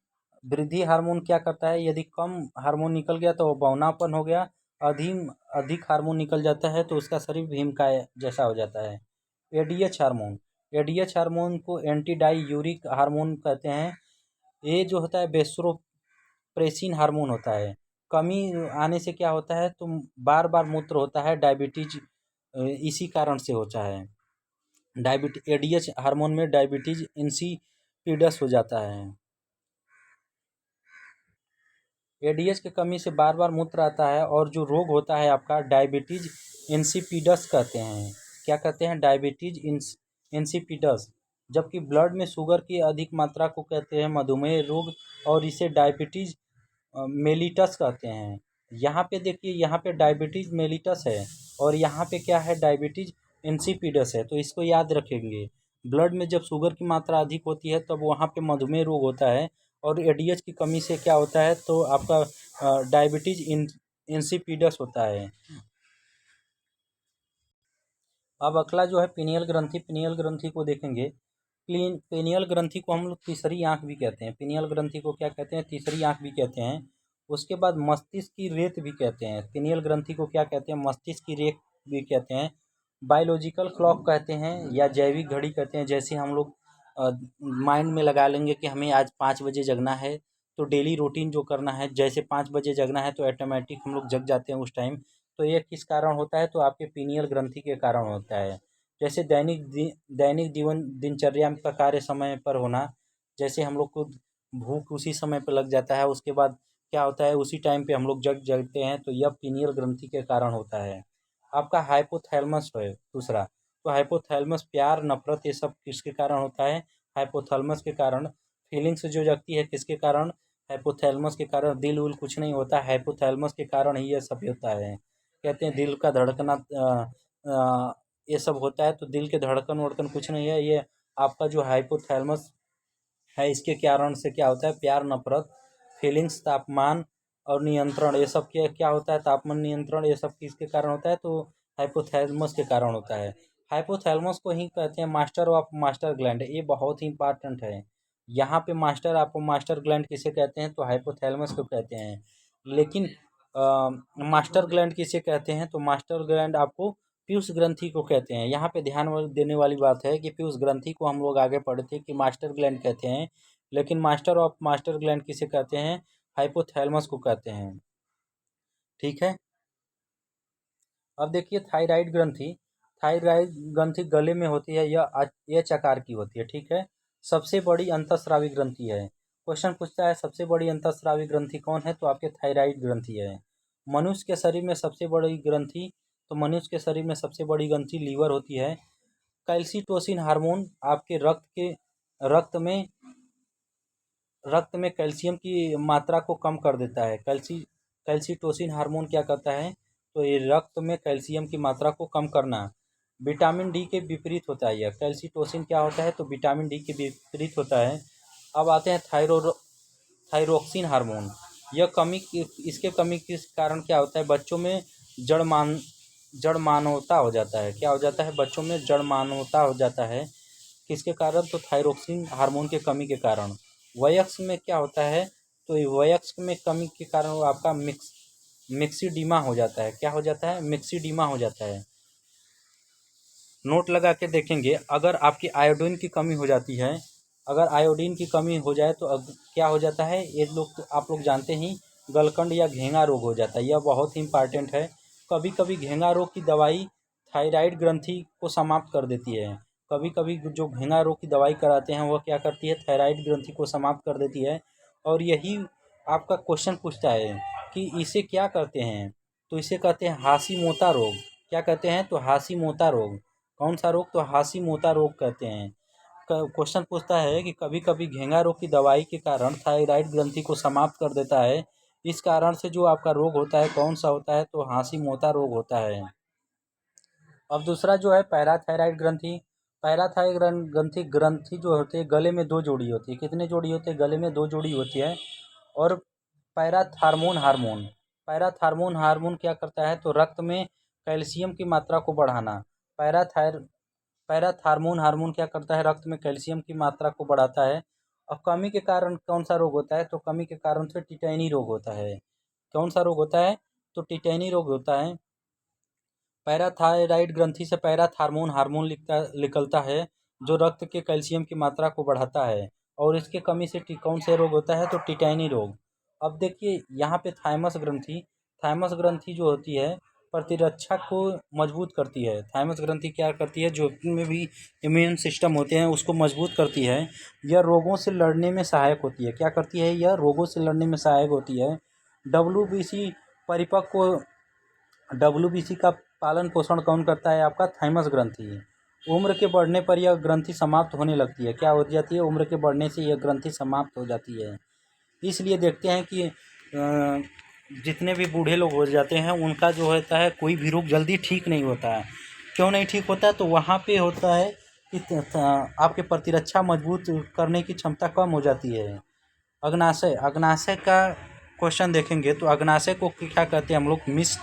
वृद्धि हार्मोन क्या करता है, यदि कम हार्मोन निकल गया तो वो बौनापन हो गया। अधिक अधिक हार्मोन निकल जाता है तो उसका शरीर भीमकाय जैसा हो जाता है। एडीएच हार्मोन, एडीएच हार्मोन को एंटी डाई यूरिक हार्मोन कहते हैं। ये जो होता है वेसोप्रेसिन हार्मोन होता है। कमी आने से क्या होता है, तो बार बार मूत्र होता है, डायबिटीज इसी कारण से होता है। एडीएच हार्मोन में डायबिटीज इंसिपिडस हो जाता है। एडीएच की कमी से बार बार मूत्र आता है, और जो रोग होता है आपका डायबिटीज इंसिपिडस कहते हैं। क्या कहते हैं, डायबिटीज इंसिपिडस। जबकि ब्लड में शुगर की अधिक मात्रा को कहते हैं मधुमेह रोग, और इसे डायबिटीज मेलिटस कहते हैं। यहाँ पे देखिए, यहाँ पे डायबिटीज मेलिटस है, और यहाँ पे क्या है, डायबिटीज इंसिपिडस है। तो इसको याद रखेंगे, ब्लड में जब शुगर की मात्रा अधिक होती है तब वहाँ पे मधुमेह रोग होता है, और एडीएच की कमी से क्या होता है, तो आपका डायबिटीज इंसिपिडस होता है। अब अगला जो है पिनियल ग्रंथि, पिनियल ग्रंथि को देखेंगे। पिनियल ग्रंथि को हम लोग तीसरी आँख भी कहते हैं। पिनियल ग्रंथि को क्या कहते हैं, तीसरी आँख भी कहते हैं। उसके बाद मस्तिष्क की रेत भी कहते हैं। पिनियल ग्रंथि को क्या कहते हैं, मस्तिष्क की रेत भी कहते हैं। बायोलॉजिकल क्लॉक कहते हैं, या जैविक घड़ी कहते हैं। जैसे हम लोग माइंड में लगा लेंगे कि हमें आज 5 बजे जगना है, तो डेली रूटीन जो करना है, जैसे 5 बजे जगना है तो ऑटोमेटिक हम लोग जग जाते हैं उस टाइम। तो ये किस कारण होता है, तो आपके पीनियल ग्रंथि के कारण होता है। जैसे दैनिक जीवन दिनचर्या का कार्य समय पर होना, जैसे हम लोग को भूख उसी समय पर लग जाता है, उसके बाद क्या होता है, उसी टाइम पे हम लोग जगते हैं, तो यह पीनियल ग्रंथि के कारण होता है। आपका हाइपोथैलेमस है दूसरा। तो हाइपोथैलेमस प्यार नफरत ये सब किसके कारण होता है, हाइपोथैलेमस के कारण। फीलिंग्स जो जगती है किसके कारण, हाइपोथैलेमस के कारण। दिल उल कुछ नहीं होता, हाइपोथैलेमस के कारण ही ये सब होता है। कहते हैं दिल का धड़कना ये सब होता है, तो दिल के धड़कन वड़कन कुछ नहीं है, ये आपका जो हाइपोथैलेमस है इसके कारण से क्या होता है, प्यार नफरत, फीलिंग्स, तापमान और नियंत्रण, ये सब क्या होता है, तापमान नियंत्रण, ये सब किसके कारण होता है, तो हाइपोथैलेमस के कारण होता है। हाइपोथैलेमस को ही कहते हैं मास्टर ऑफ मास्टर ग्लैंड। ये बहुत ही इंपॉर्टेंट है। यहाँ पे मास्टर, आपको मास्टर ग्लैंड किसे कहते हैं, तो हाइपोथैलेमस को कहते हैं। लेकिन मास्टर ग्लैंड किसे कहते हैं, तो मास्टर ग्लैंड आपको पीयूष ग्रंथि को कहते हैं। यहाँ पे ध्यान देने वाली बात है कि पीयूष ग्रंथि को हम लोग आगे पढ़े थे कि मास्टर ग्लैंड कहते हैं, लेकिन मास्टर ऑफ मास्टर ग्लैंड किसे कहते हैं, हाइपोथैलेमस को कहते हैं। ठीक है। अब देखिए थायराइड ग्रंथि। थायराइड ग्रंथि गले में होती है, यह एच आकार की होती है। ठीक है। सबसे बड़ी अंतःस्रावी ग्रंथि है। क्वेश्चन पूछता है सबसे बड़ी अंतःस्रावी ग्रंथि कौन है, तो आपके थायराइड ग्रंथि है। मनुष्य के शरीर में सबसे बड़ी ग्रंथि, तो मनुष्य के शरीर में सबसे बड़ी ग्रंथि लीवर होती है। कैल्सिटोसिन हार्मोन आपके रक्त में कैल्शियम की मात्रा को कम कर देता है। कैल्सिटोसिन हार्मोन क्या करता है, तो ये रक्त में कैल्शियम की मात्रा को कम करना। विटामिन डी के विपरीत होता है। यह कैल्सिटोसिन क्या होता है, तो विटामिन डी के विपरीत होता है। अब आते हैं थायरोक्सिन हार्मोन। यह कमी इसके कमी के कारण क्या होता है, बच्चों में जड़ मानवता हो जाता है। क्या हो जाता है, बच्चों में जड़ मानवता हो जाता है। किसके कारण, तो थायरोक्सिन हार्मोन के कमी के कारण। वयस्क में क्या होता है, तो वयस्क में कमी के कारण वो आपका मिक्सीडीमा हो जाता है। क्या हो जाता है, मिक्सीडीमा हो जाता है। नोट लगा के देखेंगे, अगर आपकी आयोडीन की कमी हो जाती है, अगर आयोडीन की कमी हो जाए तो क्या हो जाता है, ये लोग तो आप लोग जानते ही, गलकंड या घेंगा रोग हो जाता है। यह बहुत ही इंपॉर्टेंट है। कभी कभी घेंगा रोग की दवाई थायराइड ग्रंथि को समाप्त कर देती है। कभी कभी जो घेंगा रोग की दवाई कराते हैं वह क्या करती है, थायराइड ग्रंथि को समाप्त कर देती है। और यही आपका क्वेश्चन पूछता है कि इसे क्या कहते हैं, तो इसे कहते हैं हाशीमोतो रोग। क्या कहते हैं, तो हाशीमोतो रोग। कौन सा रोग, तो हाशीमोतो रोग कहते हैं। क्वेश्चन पूछता है कि कभी कभी घेंगा रोग की दवाई के कारण थायराइड ग्रंथि को समाप्त कर देता है। इस कारण से जो आपका रोग होता है कौन सा होता है, तो हाशीमोतो रोग होता है। अब दूसरा जो है पैराथायराइड ग्रंथि। पैराथायराइड ग्रंथि जो होती है गले में 2 जोड़ी होती है। कितने जोड़ी होते हैं, गले में 2 जोड़ी होती है। और पैराथार्मोन हार्मोन क्या करता है, तो रक्त में कैल्शियम की मात्रा को बढ़ाना। पैराथायर पैराथार्मोन हार्मोन क्या करता है, रक्त में कैल्शियम की मात्रा को बढ़ाता है। और कमी के कारण कौन सा रोग होता है, तो कमी के कारण से टिटेनी रोग होता है। कौन सा रोग होता है, तो टिटेनी रोग होता है। पैराथायराइड ग्रंथि से पैराथार्मोन हार्मोन निकलता है जो रक्त के कैल्शियम की मात्रा को बढ़ाता है। और इसके कमी से कौन से रोग होता है, तो टिटेनी रोग। अब देखिए यहाँ पे थाइमस ग्रंथि जो होती है प्रतिरक्षा को मजबूत करती है। थाइमस ग्रंथि क्या करती है, जो में भी इम्यून सिस्टम होते हैं उसको मजबूत करती है। यह रोगों से लड़ने में सहायक होती है। क्या करती है, यह रोगों से लड़ने में सहायक होती है। डब्ल्यूबीसी परिपक्व डब्ल्यूबीसी का पालन पोषण कौन करता है, आपका थाइमस ग्रंथि। उम्र के बढ़ने पर यह ग्रंथि समाप्त होने लगती है। क्या हो जाती है, उम्र के बढ़ने से यह ग्रंथि समाप्त हो जाती है। इसलिए देखते हैं कि जितने भी बूढ़े लोग हो जाते हैं उनका जो होता है कोई भी रोग जल्दी ठीक नहीं होता है। क्यों नहीं ठीक होता है, तो वहाँ पे होता है कि आपके प्रतिरक्षा मजबूत करने की क्षमता कम हो जाती है। अग्नाशय का क्वेश्चन देखेंगे तो अग्नाशय को क्या कहते हैं हम लोग, मिश्र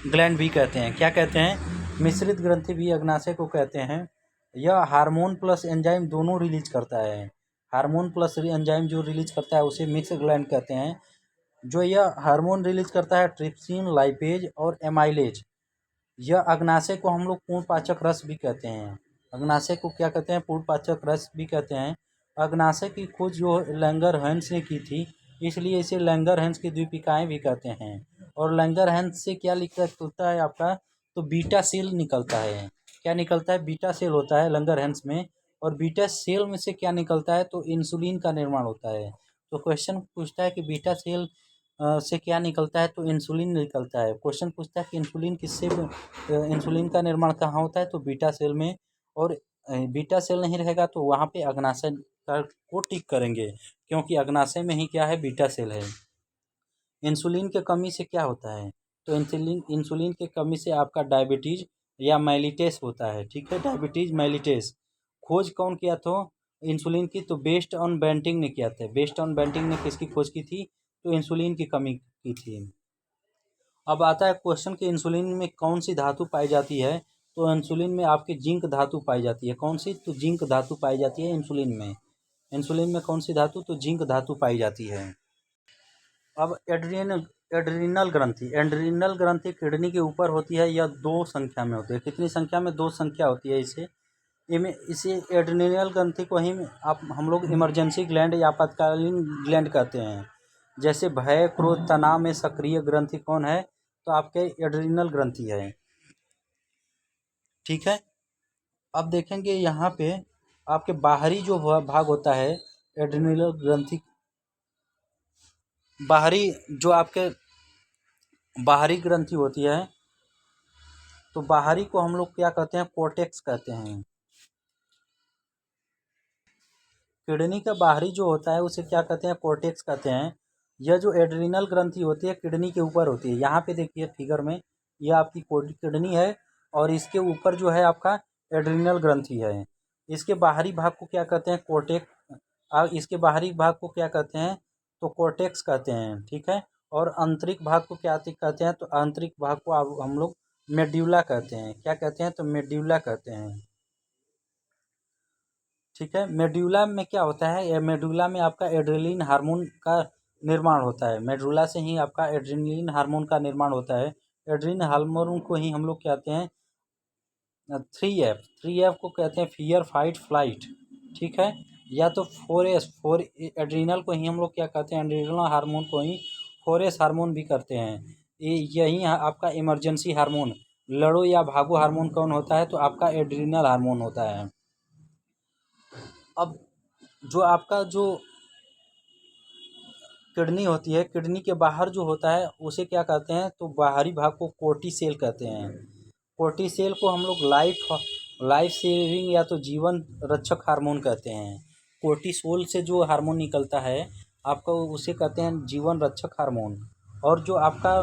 ग्लैंड भी कहते हैं। क्या कहते हैं, मिश्रित ग्रंथि भी अग्नाशय को कहते हैं। यह हार्मोन प्लस एंजाइम दोनों रिलीज करता है। हार्मोन प्लस एंजाइम जो रिलीज करता है उसे मिक्स ग्लैंड कहते हैं। जो यह हार्मोन रिलीज करता है ट्रिप्सिन, लाइपेज और एमाइलेज। यह अग्नाशय को हम लोग पूर्ण पाचक रस भी कहते हैं। अग्नाशय को क्या कहते हैं, पूर्ण पाचक रस भी कहते हैं। अग्नाशय की खोज जो लैंगरहैंस ने की थी, इसलिए इसे लैंगरहैंस की द्वीपिकाएँ भी कहते हैं। और लैंगरहैंस से क्या निकलता है आपका, तो बीटा सेल निकलता है। क्या निकलता है, बीटा सेल होता है लैंगरहैंस में। और बीटा सेल में से क्या निकलता है, तो इंसुलिन का निर्माण होता है। तो क्वेश्चन पूछता है कि बीटा सेल से क्या निकलता है, तो इंसुलिन निकलता है। क्वेश्चन पूछता है कि इंसुलिन का निर्माण कहाँ होता है, तो बीटा सेल में। और बीटा सेल नहीं रहेगा तो वहाँ पे अग्नाशय को टिक करेंगे, क्योंकि अग्नाशय में ही क्या है, बीटा सेल है। इंसुलिन के कमी से क्या होता है, तो इंसुलिन के कमी से आपका डायबिटीज या मेलिटस होता है। ठीक है, डायबिटीज मेलिटस। खोज कौन किया था इंसुलिन की, तो बेस्ट ऑन बेंटिंग ने किया था। बेस्ट ऑन बेंटिंग ने किसकी खोज की थी, तो इंसुलिन की कमी की थी। अब आता है क्वेश्चन कि इंसुलिन में कौन सी धातु पाई जाती है, तो इंसुलिन में आपकी जिंक धातु पाई जाती है। कौन सी, तो जिंक धातु पाई जाती है इंसुलिन में। इंसुलिन में कौन सी धातु? तो जिंक धातु पाई जाती है। अब एड्रिनल ग्रंथि किडनी के ऊपर होती है या 2 संख्या में होती है। कितनी संख्या में? 2 संख्या होती है। इसे एड्रिनल ग्रंथि को ही आप हम लोग इमरजेंसी ग्लैंड या आपातकालीन ग्लैंड कहते हैं। जैसे भय, क्रोध, तनाव में सक्रिय ग्रंथि कौन है? तो आपके एड्रिनल ग्रंथि है। ठीक है। अब देखेंगे यहाँ पे आपके बाहरी जो भाग होता है एड्रिनल ग्रंथि, बाहरी जो आपके बाहरी ग्रंथि होती है, तो बाहरी को हम लोग क्या कहते हैं? कोर्टेक्स कहते हैं। किडनी का बाहरी जो होता है उसे क्या कहते हैं? कोर्टेक्स कहते हैं। यह जो एड्रिनल ग्रंथि होती है किडनी के ऊपर होती है। यहाँ पे देखिए फिगर में, यह आपकी किडनी है और इसके ऊपर जो है आपका एड्रिनल ग्रंथि है। इसके बाहरी भाग को क्या कहते हैं? इसके बाहरी भाग को क्या कहते हैं? तो कोर्टेक्स कहते हैं। ठीक है। और आंतरिक भाग को क्या कहते हैं? तो आंतरिक भाग को हम लोग मेड्यूला कहते हैं। क्या कहते हैं? तो मेड्यूला कहते हैं। ठीक है। मेडुला में क्या होता है? मेडुला में आपका एड्रेनलिन हार्मोन का निर्माण होता है। मेडुला से ही आपका एड्रेनलिन हार्मोन का निर्माण होता है। एड्रेनलिन हार्मोन को ही हम लोग कहते हैं 3F को कहते हैं फियर, फाइट, फ्लाइट। ठीक है। या तो 4 एड्रीनल को ही हम लोग क्या कहते हैं? एड्रीनल हार्मोन को ही 4S हार्मोन भी करते हैं। यही आपका इमरजेंसी हार्मोन, लड़ो या भागो हार्मोन कौन होता है? तो आपका एड्रीनल हार्मोन होता है। अब जो आपका जो किडनी होती है, किडनी के बाहर जो होता है उसे क्या कहते हैं? तो बाहरी भाग को कोर्टिसेल कहते हैं। कोर्टिसेल को हम लोग लाइफ सेविंग या तो जीवन रक्षक हार्मोन कहते हैं। कोर्टिसोल से जो हार्मोन निकलता है आपका उसे कहते हैं जीवन रक्षक हार्मोन। और जो आपका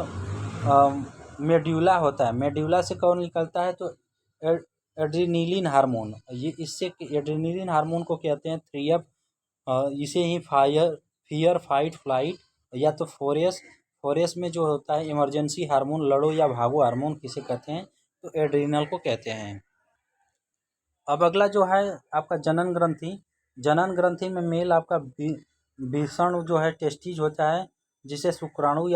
मेड्यूला होता है, मेड्यूला से कौन निकलता है? तो एड्रेनलिन हार्मोन। ये इससे एड्रेनलिन हार्मोन को कहते हैं 3F। इसे ही फियर, फाइट, फ्लाइट या तो 4S में जो होता है इमरजेंसी हार्मोन, लड़ो या भागो हार्मोन किसे कहते हैं? तो एड्रिनल को कहते हैं। अब अगला जो है आपका जनन ग्रंथि। जनन ग्रंथि में मेल आपका विषण जो है टेस्टिज होता है, जिसे शुक्राणु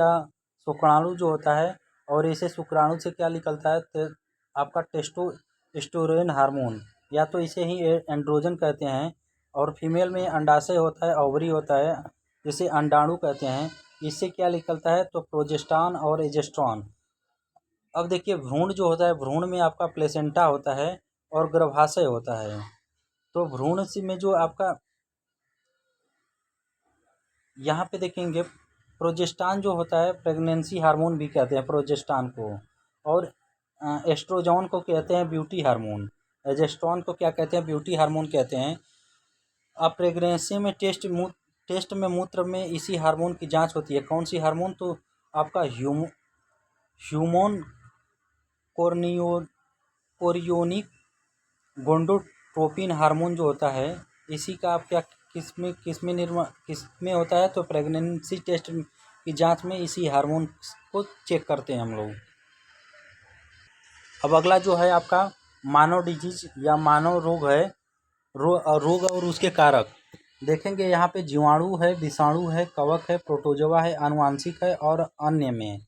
जो होता है, और इसे शुक्राणु से क्या निकलता है? तो आपका टेस्टोस्टेरोन हार्मोन, या तो इसे ही एंड्रोजन कहते हैं। और फीमेल में अंडाशय होता है, ओवरी होता है, जिसे अंडाणु कहते हैं। इससे क्या निकलता है? तो प्रोजेस्टेरॉन और एजेस्ट्रॉन। अब देखिए भ्रूण जो होता है, भ्रूण में आपका प्लेसेंटा होता है और गर्भाशय होता है। तो भ्रूण से में जो आपका यहाँ पे देखेंगे प्रोजेस्टान जो होता है, प्रेगनेंसी हार्मोन भी कहते हैं प्रोजेस्टान को। और एस्ट्रोजन को कहते हैं ब्यूटी हार्मोन। एजेस्ट्रॉन को क्या कहते हैं? ब्यूटी हार्मोन कहते हैं। अब प्रेगनेंसी में टेस्ट में मूत्र में इसी हार्मोन की जांच होती है। कौन सी हार्मोन? तो आपका ह्यूमन कोरियोनिक गोनाडोट्रोपिन हार्मोन जो होता है, इसी का आप क्या किस में होता है? तो प्रेगनेंसी टेस्ट की जांच में इसी हार्मोन को चेक करते हैं हम लोग। अब अगला जो है आपका मानव डिजीज या मानव रोग है। रोग और उसके कारक देखेंगे। यहाँ पे जीवाणु है, विषाणु है, कवक है, प्रोटोजोआ है, आनुवांशिक है और अन्य में।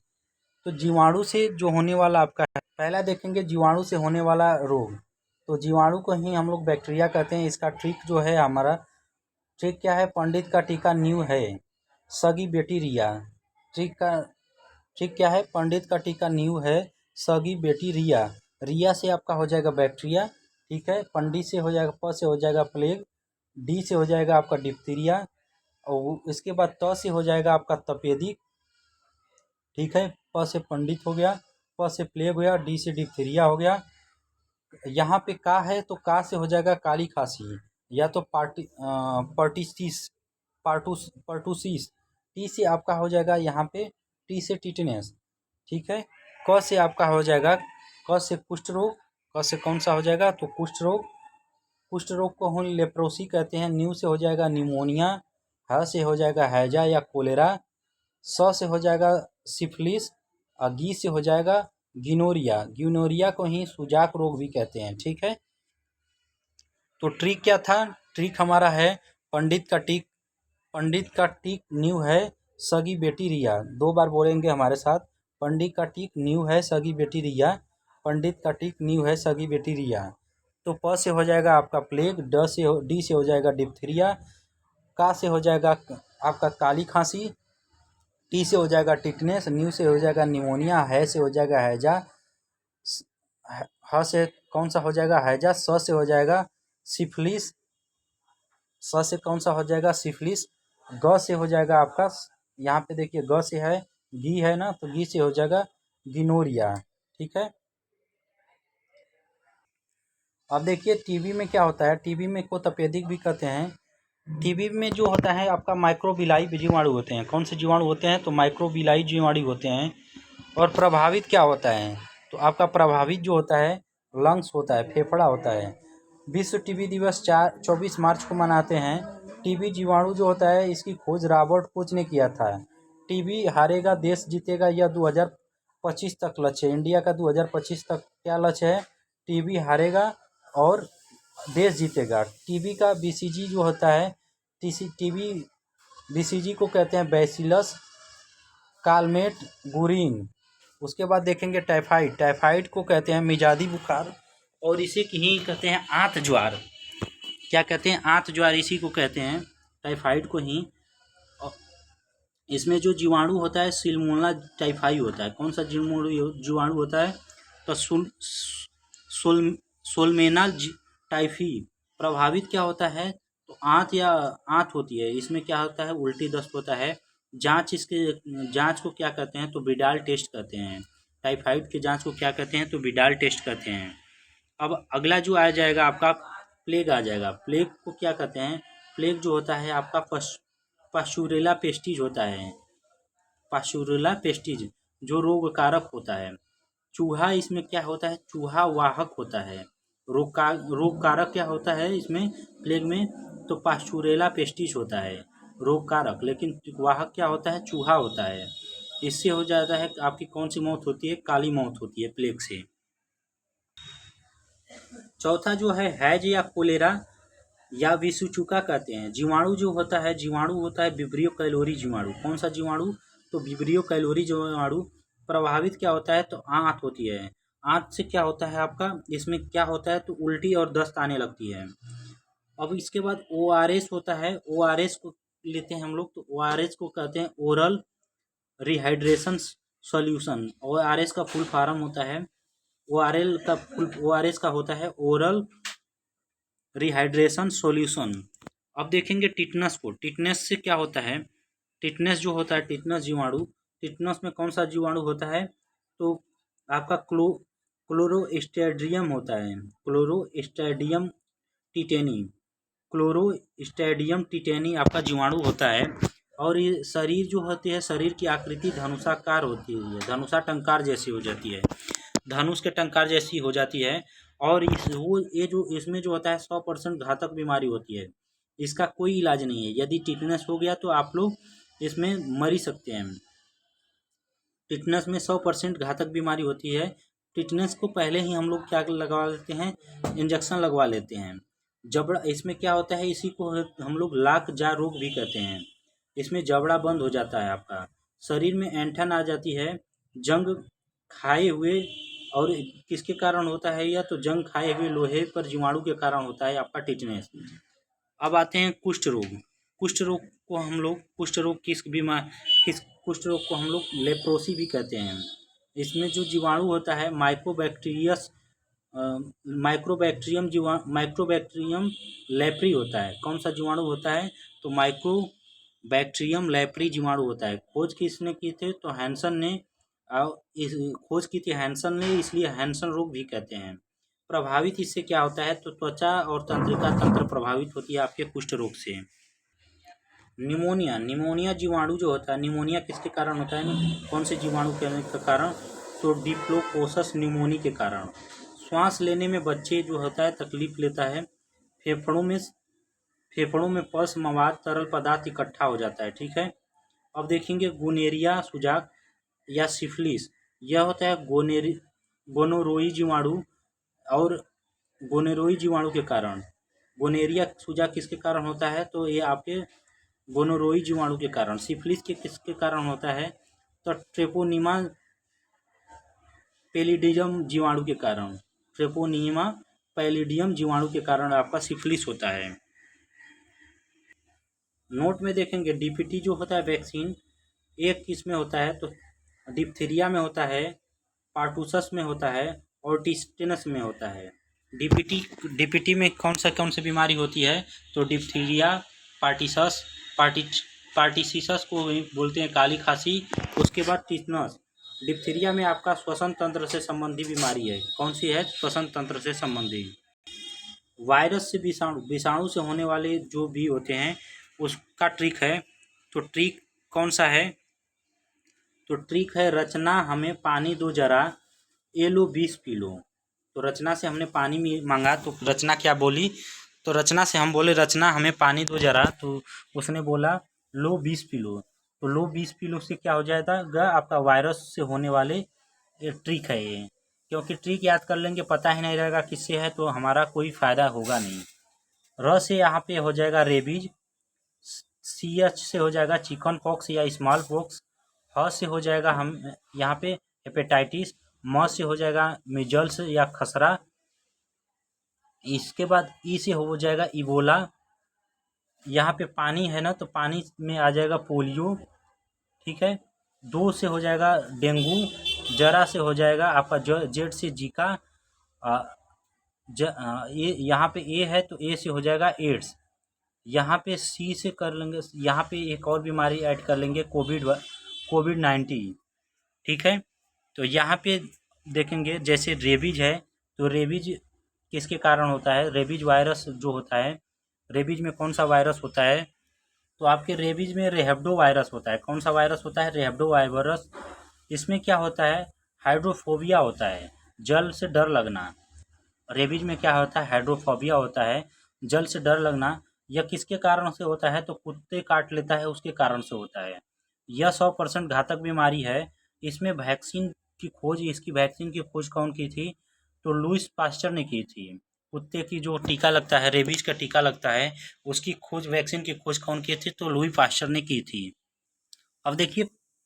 तो जीवाणु से जो होने वाला आपका है, पहला देखेंगे जीवाणु से होने वाला रोग। तो जीवाणु को ही हम लोग बैक्टीरिया कहते हैं। इसका ट्रिक जो है हमारा ट्रिक क्या है? पंडित का टीका न्यू है, सगी बेटी रिया। ट्रिक क्या है? पंडित का टीका न्यू है, सगी बेटी रिया। रिया से आपका हो जाएगा बैक्टीरिया। ठीक है। पंडित से हो जाएगा, प से हो जाएगा प्लेग, डी से हो जाएगा आपका डिप्थीरिया, और इसके बाद त से हो जाएगा आपका तपेदिक। ठीक है। प से पंडित हो गया, प से प्लेग हो गया, डी से डिप्थीरिया हो गया। यहाँ पे का है तो का से हो जाएगा काली खांसी या तो पर्टूसिस। टी से आपका हो जाएगा यहाँ पे टी से टिटनेस। ठीक है। क से आपका हो जाएगा, क से कुष्ठ रोग। क से कौन सा हो जाएगा? तो कुष्ठ रोग। कुष्ठ रोग को हम लेप्रोसी कहते हैं। न्यू से हो जाएगा निमोनिया। ह से हो जाएगा हैजा या कोलेरा। स से हो जाएगा सिफिलिस। और गी से हो जाएगा गिनोरिया को ही सुजाक रोग भी कहते हैं। ठीक है। तो ट्रिक क्या था? ट्रिक हमारा है पंडित का टीक न्यू है सगी बेटी रिया। 2 बार बोलेंगे हमारे साथ। पंडित का टीक न्यू है सगी बेटी रिया। पंडित का टीक न्यू है सगी बेटी रिया। तो प से हो जाएगा आपका प्लेग, डी से हो जाएगा डिप्थीरिया, का से हो जाएगा आपका काली खांसी, टी से हो जाएगा टिटनेस, न्यू से हो जाएगा निमोनिया, है से हो जाएगा हैजा, ह से कौन सा हो जाएगा हैजा, स से हो जाएगा सिफिलिस, स से कौन सा हो जाएगा सिफिलिस, ग से हो जाएगा आपका, यहाँ पे देखिए ग से है गी है ना, तो गी से हो जाएगा गिनोरिया। ठीक है। अब देखिए टीबी में क्या होता है, टीबी में को तपेदिक भी कहते हैं। टीबी में जो होता है आपका माइक्रोबिलाई जीवाणु होते हैं। कौन से जीवाणु होते हैं, तो माइक्रोबिलाई जीवाणु होते हैं। और प्रभावित क्या होता है, तो आपका प्रभावित जो होता है लंग्स होता है, फेफड़ा होता है। विश्व टीबी दिवस 24 मार्च को मनाते हैं। टीबी जीवाणु जो होता है इसकी खोज रॉबर्ट कोच ने किया था। टीबी हारेगा देश जीतेगा, यह 2025 तक लक्ष्य है। इंडिया का 2025 तक क्या लक्ष्य है, टीबी हारेगा और देश जीतेगा। टीबी का बीसीजी जो होता है, टीबी बीसीजी को कहते हैं बैसिलस कालमेट गुरीन। उसके बाद देखेंगे टाइफाइड को कहते हैं मिजाजी बुखार, और इसे ही कहते हैं आंत ज्वार। क्या कहते हैं, आंत ज्वार, इसी को कहते हैं टाइफाइड को ही। इसमें जो जीवाणु होता है सिलमोना टाइफाई होता है। कौन सा जीवाणु होता है, तो सोलमेना टाइफी। प्रभावित क्या होता है, तो आंत होती है। इसमें क्या होता है, उल्टी दस्त होता है। जांच को क्या कहते हैं, तो विडाल टेस्ट कहते हैं। टाइफाइड के जांच को क्या कहते हैं, तो विडाल टेस्ट कहते हैं। अब अगला जो आ जाएगा आपका प्लेग आ जाएगा। प्लेग को क्या कहते हैं, प्लेग जो होता है आपका पास्चुरेला पेस्टिज होता है। पास्चुरेला पेस्टिज जो रोग कारक होता है। चूहा इसमें क्या होता है, चूहा वाहक होता है। रोग कारक क्या होता है इसमें प्लेग में, तो पास्चुरेला पेस्टिज होता है रोग कारक, लेकिन वाहक क्या होता है, चूहा होता है। इससे हो जाता है आपकी कौन सी मौत होती है, काली मौत होती है प्लेग से। चौथा जो है हैज या कोलेरा या विषुचुका कहते हैं। जीवाणु जो होता है, जीवाणु होता है विब्रियो कैलोरी जीवाणु। कौन सा जीवाणु, तो विब्रियो कैलोरी जीवाणु। प्रभावित क्या होता है, तो आंत होती है। आंत से क्या होता है आपका, इसमें क्या होता है, तो उल्टी और दस्त आने लगती है। अब इसके बाद ORS होता है। ORS को लेते हैं हम लोग, तो ORS को कहते हैं ओरल रिहाइड्रेशन सॉल्यूशन। ORS का फुल फॉर्म होता है, ORS का होता है ओरल रिहाइड्रेशन सॉल्यूशन। अब देखेंगे टिटनस को। टिटनस से क्या होता है, टिटनस जो होता है, टिटनस जीवाणु। टिटनस में कौन सा जीवाणु होता है, तो आपका क्लोरोस्ट्रेडियम होता है। क्लोरोस्ट्रेडियम टिटेनी आपका जीवाणु होता है। और ये शरीर जो होती है, शरीर की आकृति धनुषाकार होती है, धनुषा टंकार जैसी हो जाती है, धनुष के टंकार जैसी हो जाती है। और इसमें जो होता है 100% घातक बीमारी होती है। इसका कोई इलाज नहीं है। यदि टिटनस हो गया तो आप लोग इसमें मर ही सकते हैं। टिटनस में 100% घातक बीमारी होती है। टिटनस को पहले ही हम लोग क्या लगवा लेते हैं, इंजेक्शन लगवा लेते हैं। जबड़ा, इसमें क्या होता है, इसी को हम लोग लाक जा रोग भी कहते हैं। इसमें जबड़ा बंद हो जाता है आपका, शरीर में ऐंठन आ जाती है, जंग खाए हुए। और किसके कारण होता है यह, तो जंग खाए हुए लोहे पर जीवाणु के कारण होता है आपका टिटनेस। अब आते हैं कुष्ठ रोग। कुष्ठ रोग को हम लोग कुष्ठ रोग को हम लोग लेप्रोसी भी कहते हैं। इसमें जो जीवाणु होता है माइक्रोबैक्टीरियम लेप्री होता है। कौन सा जीवाणु होता है, तो माइक्रोबैक्टीरियम लेप्री जीवाणु होता है। खोज किसने की थी, तो हैंसन ने खोज की थी हैंसन ने, इसलिए हैंसन रोग भी कहते हैं। प्रभावित इससे क्या होता है, तो त्वचा और तंत्रिका तंत्र प्रभावित होती है आपके कुष्ठ रोग से। निमोनिया जीवाणु जो होता है, निमोनिया किसके कारण होता है, कौन से जीवाणु के कारण, तो डिप्लोकोकस निमोनी के कारण। श्वास लेने में बच्चे जो होता है तकलीफ लेता है। फेफड़ों में पल्स मवाद तरल पदार्थ इकट्ठा हो जाता है। ठीक है। अब देखेंगे गुनेरिया सुजाक या सिफिलिस। यह होता है गोनोरोई जीवाणु और गोनोरोई जीवाणु के कारण। गोनेरिया सूजा किसके कारण होता है, तो ये आपके गोनोरोई जीवाणु के कारण। सिफिलिस के किसके कारण होता है, तो ट्रेपोनीमा पैलिडियम जीवाणु के कारण। ट्रेपोनीमा पैलिडियम जीवाणु के कारण आपका सिफिलिस होता है। नोट में देखेंगे डीपीटी जो होता है वैक्सीन, एक किस में होता है, तो डिप्थीरिया में होता है, पार्टूसस में होता है और टिस्टेनस में होता है। डीपीटी में कौन सी बीमारी होती है, तो डिप्थीरिया, पार्टिसस, पार्टिसिसस को बोलते हैं काली खांसी, उसके बाद टिटनस। डिप्थीरिया में आपका श्वसन तंत्र से संबंधी बीमारी है। कौन सी है, श्वसन तंत्र से संबंधी। वायरस से विषाणु से होने वाले जो भी होते हैं उसका ट्रिक है, तो ट्रिक कौन सा है, तो ट्रिक है रचना हमें पानी दो जरा, ये लो 20 पी लो। तो रचना से हमने पानी मांगा, तो रचना क्या बोली, तो रचना से हम बोले रचना हमें पानी दो जरा, तो उसने बोला लो 20 पी लो। तो लो 20 पी लो से क्या हो जाएगा, आपका वायरस से होने वाले ट्रिक है ये। क्योंकि ट्रिक याद कर लेंगे, पता ही नहीं रहेगा किससे है, तो हमारा कोई फ़ायदा होगा नहीं। र से यहाँ पे हो जाएगा रेबीज, CH से हो जाएगा चिकन पॉक्स या स्मॉल पॉक्स, ह से हो जाएगा हम यहाँ पे हेपेटाइटिस, म से हो जाएगा मिजल्स या खसरा, इसके बाद ई से हो जाएगा इबोला। यहाँ पे पानी है ना, तो पानी में आ जाएगा पोलियो, ठीक है। 2 से हो जाएगा डेंगू, जरा से हो जाएगा आपका जेड से जीका, ये यहाँ पे ए है तो ए से हो जाएगा एड्स। यहाँ पे सी से कर लेंगे, यहाँ पे एक और बीमारी ऐड कर लेंगे, कोविड-19, ठीक है। तो यहाँ पे देखेंगे जैसे रेबीज है, तो रेबीज किसके कारण होता है, रेबीज वायरस जो होता है, रेबीज में कौन सा वायरस होता है, तो आपके रेबीज में रेहब्डो वायरस होता है। कौन सा वायरस होता है, रेहब्डो वायरस। इसमें क्या होता है, हाइड्रोफोबिया होता है, जल से डर लगना। रेबीज में क्या होता है, हाइड्रोफोबिया होता है, जल से डर लगना। यह किसके कारण से होता है, तो कुत्ते काट लेता है उसके कारण से होता है। यह 100% घातक बीमारी है। इसमें वैक्सीन की खोज, इसकी वैक्सीन की खोज कौन की थी, तो लुईस पास्चर ने की थी। कुत्ते की जो टीका लगता है, रेबीज का टीका लगता है, उसकी खोज, वैक्सीन की खोज कौन की थी, तो लुई पास्चर ने की थी। अब देखिए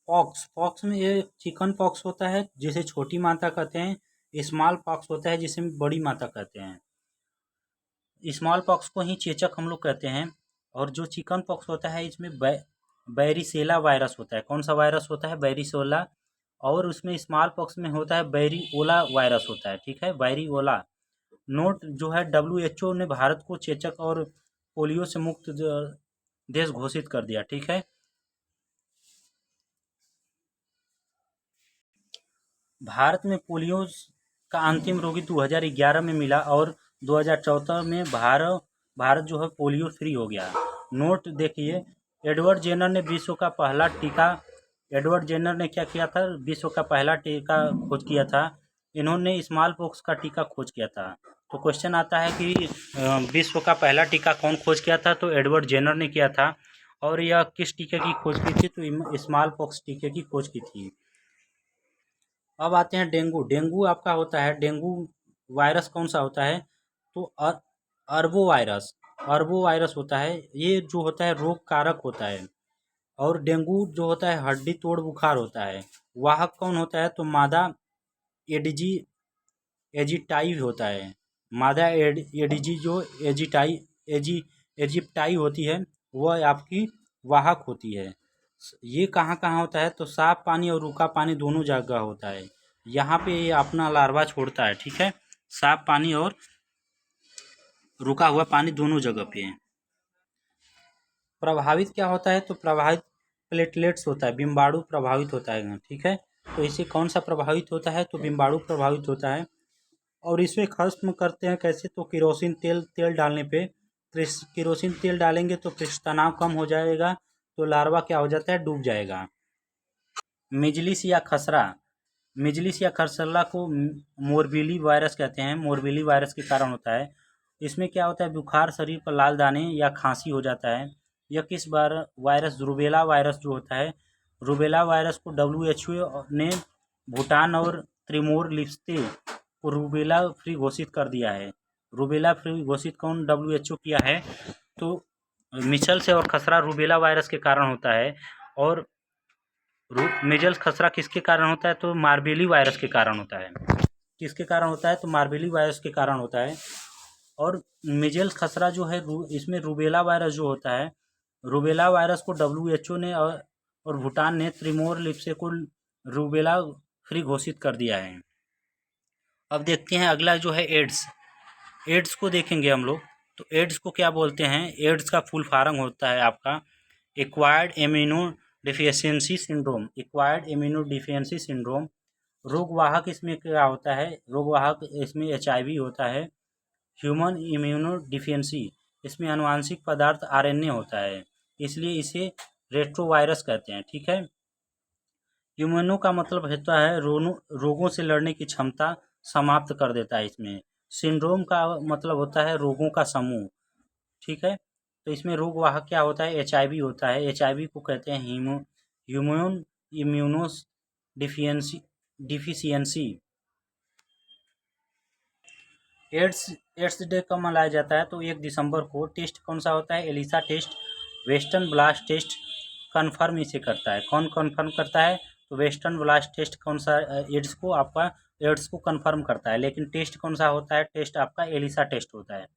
पॉक्स में ये चिकन पॉक्स होता है जिसे छोटी माता कहते हैं, स्मॉल पॉक्स होता है जिसे बड़ी माता कहते हैं। स्मॉल पॉक्स को ही चेचक हम लोग कहते हैं। और जो चिकन पॉक्स होता है इसमें बैरिसेला वायरस होता है। कौन सा वायरस होता है, बैरिसेला। और उसमें स्मॉल पॉक्स में होता है बैरिओला वायरस होता है, ठीक है, बैरिओला। नोट जो है WHO ने भारत को चेचक और पोलियो से मुक्त देश घोषित कर दिया, ठीक है। भारत में पोलियो का अंतिम रोगी 2011 में मिला और 2014 में भारत जो है पोलियो फ्री हो गया। नोट देखिए, एडवर्ड जेनर ने विश्व का पहला टीका, एडवर्ड जेनर ने क्या किया था, विश्व का पहला टीका खोज किया था। इन्होंने स्मॉल पॉक्स का टीका खोज किया था। तो क्वेश्चन आता है कि विश्व का पहला टीका कौन खोज किया था, तो एडवर्ड जेनर ने किया था। और यह किस टीके की खोज की थी, तो स्मॉल पॉक्स टीके की खोज की थी। अब आते हैं डेंगू। डेंगू आपका होता है, डेंगू वायरस कौन सा होता है, तो अरबो वायरस, अरबो वायरस होता है। ये जो होता है रोग कारक होता है। और डेंगू जो होता है हड्डी तोड़ बुखार होता है। वाहक कौन होता है, तो मादा एडिजी एजिटाई होता है। मादा एडिजी जो एजिप्टाई होती है, वह आपकी वाहक होती है। ये कहाँ कहाँ होता है, तो साफ पानी और रूखा पानी दोनों जगह होता है। यहाँ पे ये अपना लार्वा छोड़ता है, ठीक है। साफ पानी और रुका हुआ पानी दोनों जगह पे है। प्रभावित क्या होता है, तो प्रभावित प्लेटलेट्स होता है, बिम्बाणु प्रभावित होता है, ठीक है। तो इसे कौन सा प्रभावित होता है, तो बिम्बाणु प्रभावित होता है। और इसे खत्म करते हैं कैसे, तो केरोसिन तेल डालने पे। केरोसिन तेल डालेंगे तो पृष्ठ तनाव कम हो जाएगा, तो लार्वा क्या हो जाता है, डूब जाएगा। मिजलिस या खसरा, मिजलिस या खसरा को मोरबीली वायरस कहते हैं। मोरबीली वायरस के कारण होता है। इसमें क्या होता है, बुखार, शरीर पर लाल दाने या खांसी हो जाता है। यह किस बार वायरस, रूबेला वायरस जो होता है, रूबेला वायरस को WHO ने भूटान और त्रिमोर लिप्स्ते को रूबेला फ्री घोषित कर दिया है। रूबेला फ्री घोषित कौन WHO किया है? तो मिचल्स और खसरा रूबेला वायरस के कारण होता है। और मेजल्स खसरा किसके कारण होता है? तो मार्बेली वायरस के कारण होता है। किसके कारण होता है? तो मार्बेली वायरस के कारण होता है। और मेजल्स खसरा जो है इसमें रूबेला वायरस जो होता है, रूबेला वायरस को WHO ने और भूटान ने त्रिमोर लिप्से को रूबेला फ्री घोषित कर दिया है। अब देखते हैं अगला जो है एड्स। एड्स को देखेंगे हम लोग, तो एड्स को क्या बोलते हैं? एड्स का फुल फॉर्म होता है आपका acquired immuno deficiency syndrome. Acquired immuno deficiency syndrome. रोगवाहक इसमें क्या होता है? रोगवाहक इसमें HIV होता है। ह्यूमन इम्यूनो डिफिशियंसी, इसमें आनुवांशिक पदार्थ RNA होता है, इसलिए इसे रेट्रोवायरस कहते हैं। ठीक है। इम्यूनो का मतलब होता है रोगों से लड़ने की क्षमता समाप्त कर देता है इसमें। सिंड्रोम का मतलब होता है रोगों का समूह। ठीक है। तो इसमें रोगवाहक क्या होता है? HIV होता है। HIV को कहते हैं ह्यूमन इम्यूनोस डिफिशियंसी। एड्स डे कब मनाया जाता है? तो 1 दिसंबर को। टेस्ट कौन सा होता है? ELISA test, western blot test confirm इसे करता है। कौन कन्फर्म करता है? तो वेस्टर्न ब्लास्ट टेस्ट कौन सा एड्स को कन्फर्म करता है। लेकिन टेस्ट कौन सा होता है? टेस्ट आपका एलिसा टेस्ट होता है।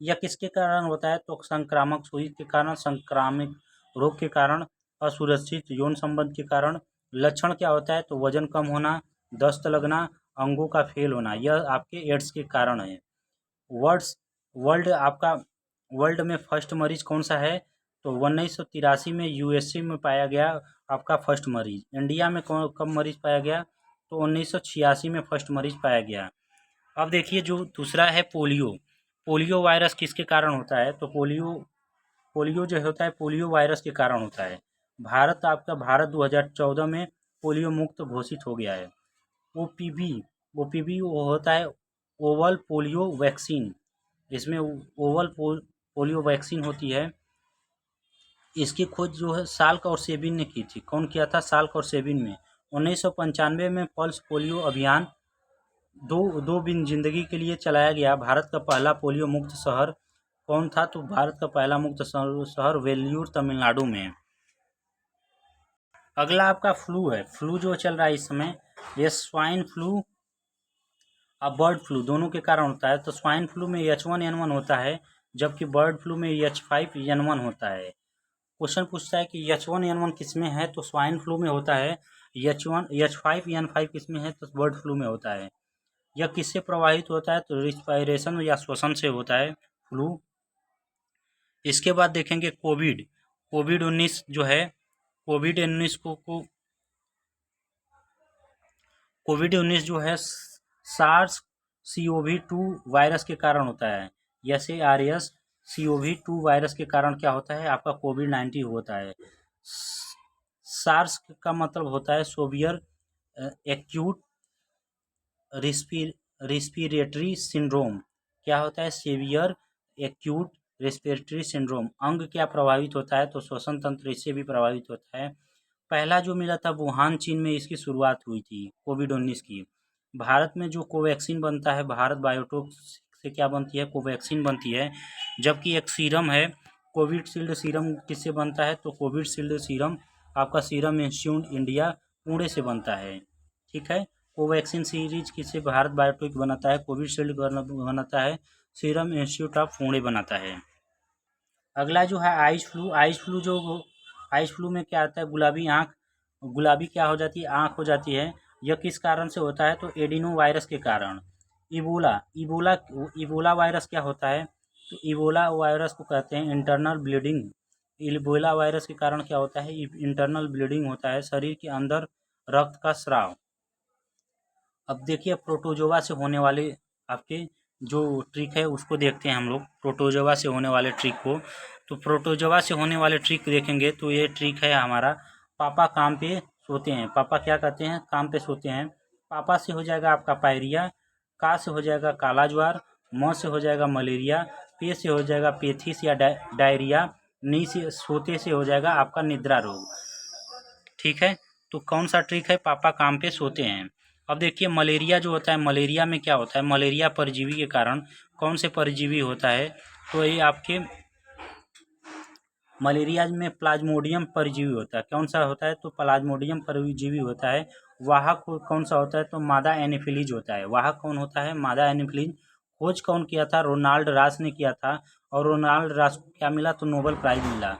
यह किसके कारण होता है? तो संक्रामक सुई के कारण, संक्रामक रोग के कारण, असुरक्षित यौन संबंध के कारण। लक्षण क्या होता है? तो वजन कम होना, दस्त लगना, अंगों का फेल होना, यह आपके एड्स के कारण है। वर्ल्ड में फर्स्ट मरीज कौन सा है? तो 1983 में USA में पाया गया आपका फर्स्ट मरीज। इंडिया में कब मरीज पाया गया? तो 1986 में फर्स्ट मरीज पाया गया। अब देखिए जो दूसरा है पोलियो। पोलियो वायरस किसके कारण होता है? तो पोलियो जो होता है पोलियो वायरस के कारण होता है। भारत 2014 में पोलियो मुक्त घोषित हो गया है। OPV वो होता है ओवल पोलियो वैक्सीन। इसमें ओवल पोलियो वैक्सीन होती है। इसकी खोज जो है साल्क और सेबिन ने की थी। कौन किया था? साल्क और सेबिन में। 1995 में पल्स पोलियो अभियान दो दिन जिंदगी के लिए चलाया गया। भारत का पहला पोलियो मुक्त शहर कौन था? तो भारत का पहला मुक्त शहर वेल्लूर तमिलनाडु में। अगला आपका फ्लू है। फ्लू जो चल रहा है इस समय, ये स्वाइन फ्लू और बर्ड फ्लू दोनों के कारण होता है। तो स्वाइन फ्लू में H1N1 होता है, जबकि बर्ड फ्लू में H5N1 होता है। क्वेश्चन पूछता है कि H1N1 किस में है? तो स्वाइन फ्लू में होता है। H5N5 किस में है? तो बर्ड फ्लू में होता है। यह किससे प्रभावित होता है? तो रिस्पायरेशन या श्वसन से होता है फ्लू। इसके बाद देखेंगे कोविड-19 जो है, कोविड-19 जो है SARS-CoV-2 वायरस के कारण होता है। SARS-CoV-2 वायरस के कारण क्या होता है? आपका कोविड-19 होता है। सार्स का मतलब होता है सोवियर एक्यूट रिस्पिरेटरी सिंड्रोम। क्या होता है? Severe acute respiratory syndrome. अंग क्या प्रभावित होता है? तो श्वसन तंत्र इससे भी प्रभावित होता है। पहला जो मिला था वुहान चीन में इसकी शुरुआत हुई थी कोविड-19 की। भारत में जो कोवैक्सीन बनता है, भारत बायोटेक से क्या बनती है? कोवैक्सीन बनती है। जबकि एक सीरम है कोविशील्ड। सीरम किससे बनता है? तो कोविशील्ड सीरम आपका सीरम इंस्टीट्यूट इंडिया पुणे से बनता है। ठीक है। कोवैक्सीन सीरीज किससे? भारत बायोटेक बनाता है। कोविशील्ड बनाता है सीरम इंस्टीट्यूट ऑफ पुणे बनाता है। अगला जो है आइस फ्लू। आइस फ्लू में क्या आता है? गुलाबी क्या हो जाती है? आँख हो जाती है। यह किस कारण से होता है? तो एडिनो वायरस के कारण। इबोला वायरस क्या होता है? तो इबोला वायरस को कहते हैं इंटरनल ब्लीडिंग। इबोला वायरस के कारण क्या होता है? इंटरनल ब्लीडिंग होता है, शरीर के अंदर रक्त का स्राव। अब देखिए प्रोटोजोआ से होने वाले आपके जो ट्रिक है उसको देखते हैं हम लोग, प्रोटोजोआ से होने वाले ट्रिक को। तो प्रोटोजोआ से होने वाले ट्रिक देखेंगे तो ये ट्रिक है हमारा, पापा काम पे सोते हैं। पापा क्या कहते हैं? काम पे सोते हैं। पापा से हो जाएगा आपका पायरिया, का से हो जाएगा काला ज्वार, म से हो जाएगा मलेरिया, पे से हो जाएगा पेथिस या डायरिया, नी से सोते से हो जाएगा आपका निद्रा रोग। ठीक है। तो कौन सा ट्रिक है? पापा काम पे सोते हैं। अब देखिए मलेरिया जो होता है, मलेरिया में क्या होता है, मलेरिया परजीवी के कारण कौन से परजीवी होता है, तो ये आपके मलेरिया में प्लाज्मोडियम परजीवी होता है। कौन सा होता है, तो प्लाज्मोडियम परजीवी होता है। वाहक कौन सा होता है, तो मादा एनोफिलीज होता है। वाहक कौन होता है, मादा एनोफिलीज। खोज कौन किया था, रोनाल्ड रास ने किया था, और रोनाल्ड रास को क्या मिला, तो नोबेल प्राइज मिला।